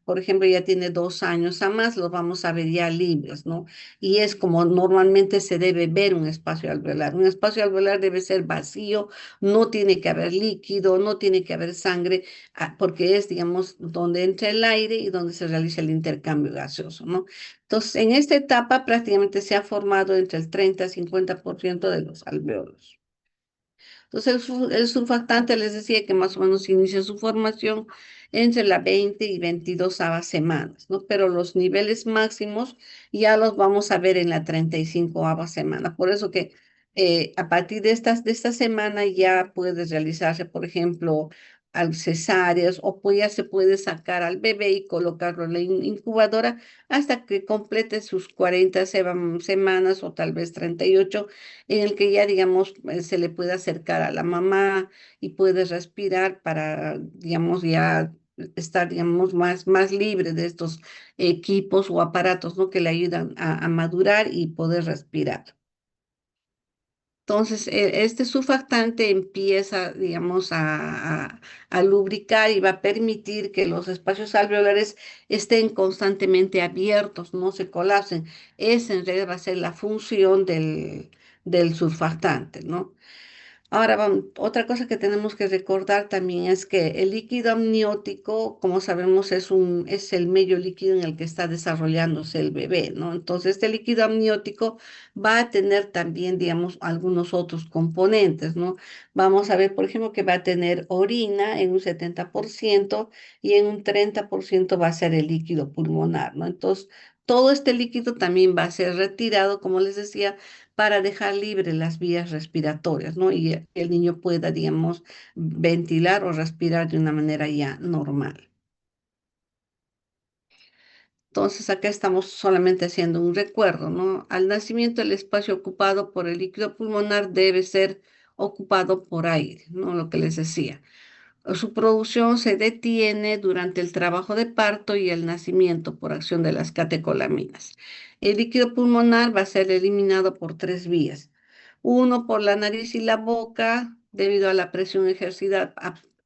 por ejemplo, ya tiene 2 años a más, los vamos a ver ya libres, ¿no? Y es como normalmente se debe ver un espacio alveolar. Un espacio alveolar debe ser vacío, no tiene que haber líquido, no tiene que haber sangre, porque es, digamos, donde entra el aire y donde se realiza el intercambio gaseoso, ¿no? Entonces, en esta etapa prácticamente se ha formado entre el 30 y 50% de los alveolos. Entonces, el surfactante les decía que más o menos inicia su formación entre la 20 y 22 semanas, ¿no? Pero los niveles máximos ya los vamos a ver en la 35 semana. Por eso que a partir de esta semana ya puedes realizarse, por ejemplo, al cesáreas o pues ya se puede sacar al bebé y colocarlo en la incubadora hasta que complete sus 40 semanas o tal vez 38 en el que ya, digamos, se le puede acercar a la mamá y puede respirar para, digamos, ya estar, digamos, más libre de estos equipos o aparatos, ¿no? Que le ayudan a madurar y poder respirar. Entonces, este surfactante empieza, digamos, a lubricar y va a permitir que los espacios alveolares estén constantemente abiertos, no se colapsen. Esa en realidad va a ser la función del surfactante, ¿no? Ahora, otra cosa que tenemos que recordar también es que el líquido amniótico, como sabemos, es el medio líquido en el que está desarrollándose el bebé, ¿no? Entonces, este líquido amniótico va a tener también, digamos, algunos otros componentes, ¿no? Vamos a ver, por ejemplo, que va a tener orina en un 70% y en un 30% va a ser el líquido pulmonar, ¿no? Entonces, todo este líquido también va a ser retirado, como les decía, para dejar libre las vías respiratorias, ¿no? Y el niño pueda, digamos, ventilar o respirar de una manera ya normal. Entonces, acá estamos solamente haciendo un recuerdo, ¿no? Al nacimiento, el espacio ocupado por el líquido pulmonar debe ser ocupado por aire, ¿no? Lo que les decía. Su producción se detiene durante el trabajo de parto y el nacimiento por acción de las catecolaminas. El líquido pulmonar va a ser eliminado por tres vías. Uno por la nariz y la boca, debido a la presión ejercida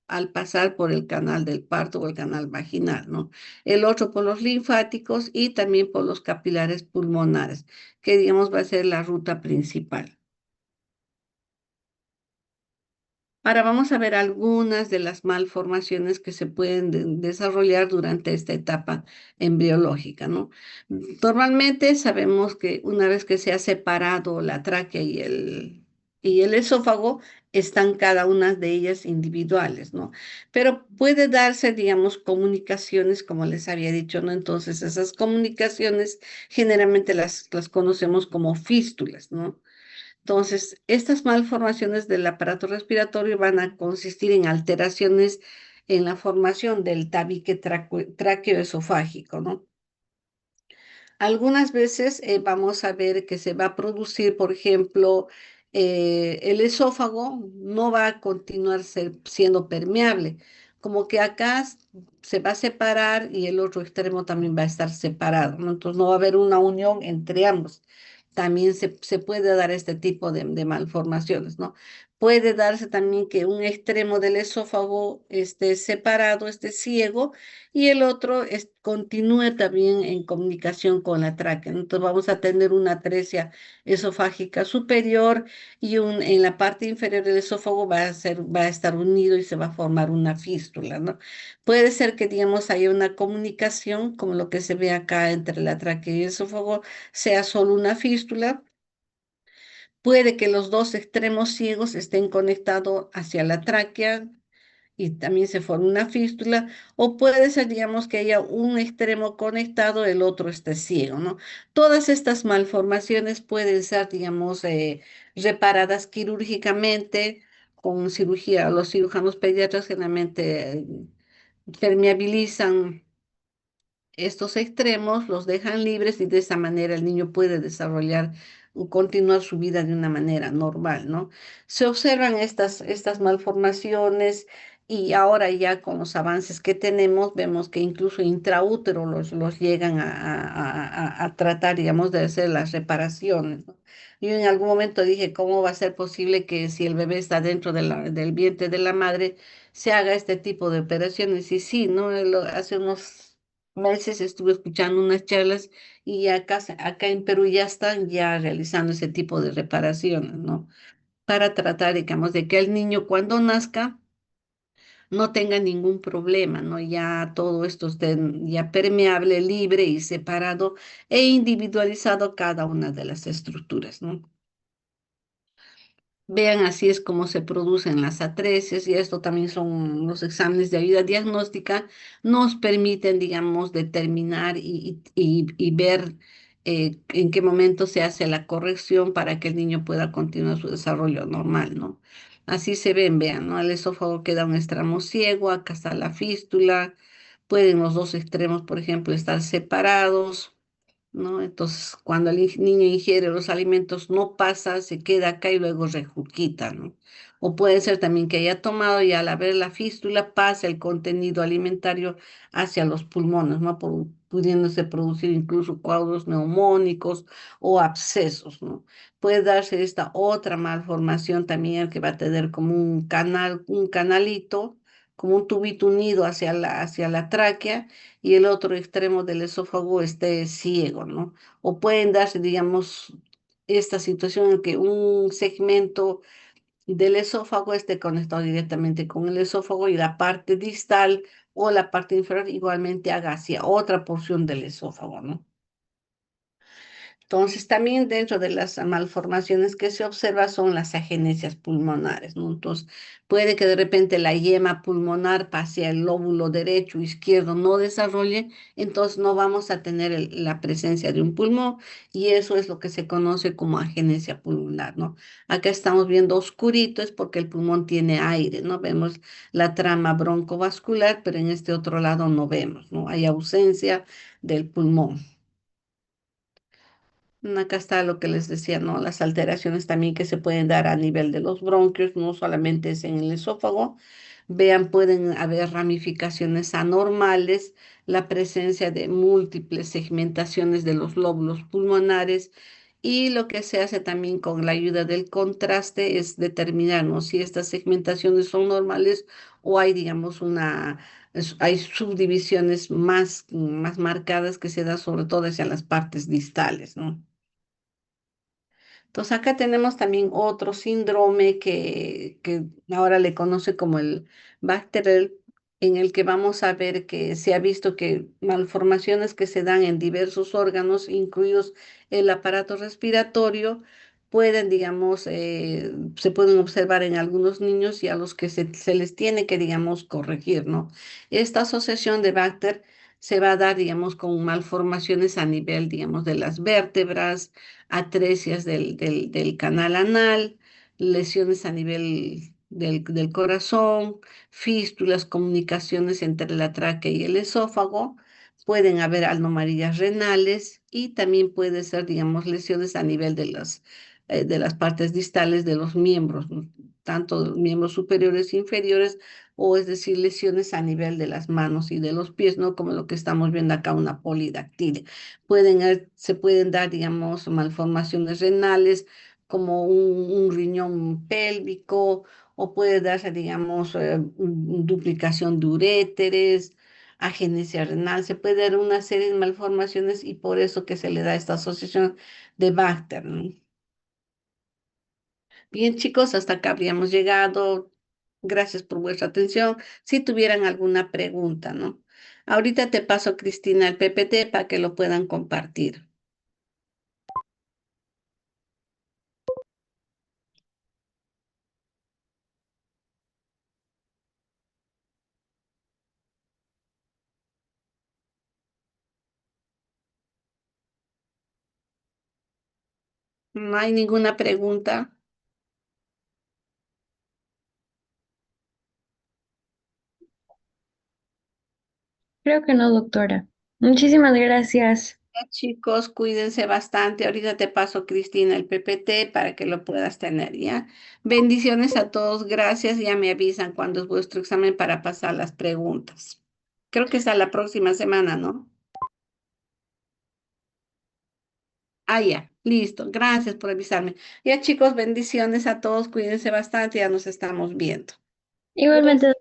al pasar por el canal del parto o el canal vaginal, ¿no? El otro por los linfáticos y también por los capilares pulmonares, que digamos va a ser la ruta principal. Ahora vamos a ver algunas de las malformaciones que se pueden desarrollar durante esta etapa embriológica, ¿no? Normalmente sabemos que una vez que se ha separado la tráquea y el esófago, están cada una de ellas individuales, ¿no? Pero puede darse, digamos, comunicaciones, como les había dicho, ¿no? Entonces, esas comunicaciones generalmente las conocemos como fístulas, ¿no? Entonces, estas malformaciones del aparato respiratorio van a consistir en alteraciones en la formación del tabique tráqueo-esofágico, ¿no? Algunas veces vamos a ver que se va a producir, por ejemplo, el esófago no va a continuar siendo permeable, como que acá se va a separar y el otro extremo también va a estar separado, ¿no? Entonces no va a haber una unión entre ambos. También se puede dar este tipo de malformaciones, ¿no? Puede darse también que un extremo del esófago esté separado, esté ciego, y el otro continúe también en comunicación con la tráquea. Entonces vamos a tener una atresia esofágica superior y en la parte inferior del esófago va a estar unido y se va a formar una fístula, ¿no? Puede ser que, digamos, haya una comunicación, como lo que se ve acá entre la tráquea y el esófago, sea solo una fístula. Puede que los dos extremos ciegos estén conectados hacia la tráquea y también se forma una fístula, o puede ser, digamos, que haya un extremo conectado, el otro esté ciego, ¿no? Todas estas malformaciones pueden ser, digamos, reparadas quirúrgicamente con cirugía. Los cirujanos pediatras generalmente permeabilizan estos extremos, los dejan libres y de esa manera el niño puede desarrollar o continuar su vida de una manera normal, ¿no? Se observan estas malformaciones y ahora ya con los avances que tenemos, vemos que incluso intraútero los llegan a tratar, digamos, de hacer las reparaciones, ¿no? Yo en algún momento dije, ¿cómo va a ser posible que si el bebé está dentro del vientre de la madre, se haga este tipo de operaciones? Y sí, ¿no? Hace unos meses estuve escuchando unas charlas y acá en Perú ya están ya realizando ese tipo de reparaciones, ¿no? Para tratar, digamos, de que el niño cuando nazca no tenga ningún problema, ¿no? Ya todo esto esté ya permeable, libre y separado e individualizado cada una de las estructuras, ¿no? Vean, así es como se producen las atresia y esto también son los exámenes de ayuda diagnóstica, nos permiten, digamos, determinar y ver en qué momento se hace la corrección para que el niño pueda continuar su desarrollo normal, ¿no? Así se ven, vean, ¿no? El esófago queda un extremo ciego, acá está la fístula, pueden los dos extremos, por ejemplo, estar separados. ¿No? Entonces, cuando el niño ingiere los alimentos, no pasa, se queda acá y luego regurgita, ¿no? O puede ser también que haya tomado y al haber la fístula pasa el contenido alimentario hacia los pulmones, ¿no? Pudiéndose producir incluso cuadros neumónicos o abscesos, ¿no? Puede darse esta otra malformación también que va a tener como un canal, un canalito, como un tubito unido hacia la tráquea y el otro extremo del esófago esté ciego, ¿no? O pueden darse, digamos, esta situación en que un segmento del esófago esté conectado directamente con el esófago y la parte distal o la parte inferior igualmente haga hacia otra porción del esófago, ¿no? Entonces, también dentro de las malformaciones que se observa son las agenesias pulmonares, ¿no? Entonces, puede que de repente la yema pulmonar pase al lóbulo derecho o izquierdo, no desarrolle, entonces no vamos a tener la presencia de un pulmón y eso es lo que se conoce como agenesia pulmonar, ¿no? Acá estamos viendo oscurito, es porque el pulmón tiene aire, ¿no? Vemos la trama broncovascular, pero en este otro lado no vemos, ¿no? Hay ausencia del pulmón. Acá está lo que les decía, ¿no? Las alteraciones también que se pueden dar a nivel de los bronquios, no solamente es en el esófago. Vean, pueden haber ramificaciones anormales, la presencia de múltiples segmentaciones de los lóbulos pulmonares y lo que se hace también con la ayuda del contraste es determinar, ¿no? Si estas segmentaciones son normales o hay, digamos, hay subdivisiones más marcadas que se dan sobre todo hacia las partes distales, ¿no? Entonces acá tenemos también otro síndrome que ahora le conoce como el Bacterel, en el que vamos a ver que se ha visto que malformaciones que se dan en diversos órganos, incluidos el aparato respiratorio, pueden, digamos, se pueden observar en algunos niños y a los que se les tiene que, digamos, corregir, ¿no? Esta asociación de Bacter se va a dar, digamos, con malformaciones a nivel, digamos, de las vértebras, atresias del canal anal, lesiones a nivel del corazón, fístulas, comunicaciones entre la tráquea y el esófago. Pueden haber anomalías renales y también puede ser, digamos, lesiones a nivel de las partes distales de los miembros, ¿no? Tanto de los miembros superiores e inferiores, o es decir, lesiones a nivel de las manos y de los pies, ¿no? Como lo que estamos viendo acá, una polidactilia se pueden dar, digamos, malformaciones renales como un riñón pélvico o puede darse, digamos, duplicación de uréteres, agenesia renal, se puede dar una serie de malformaciones y por eso que se le da esta asociación de Bacter, ¿no? Bien, chicos, hasta acá habríamos llegado. Gracias por vuestra atención. Si tuvieran alguna pregunta, ¿no? Ahorita te paso, Cristina, el PPT para que lo puedan compartir. ¿No hay ninguna pregunta? Creo que no, doctora. Muchísimas gracias. Ya, chicos, cuídense bastante. Ahorita te paso, Cristina, el PPT para que lo puedas tener, ¿ya? Bendiciones a todos. Gracias. Ya me avisan cuándo es vuestro examen para pasar las preguntas. Creo que es a la próxima semana, ¿no? Ah, ya. Listo. Gracias por avisarme. Ya, chicos, bendiciones a todos. Cuídense bastante. Ya nos estamos viendo. Igualmente,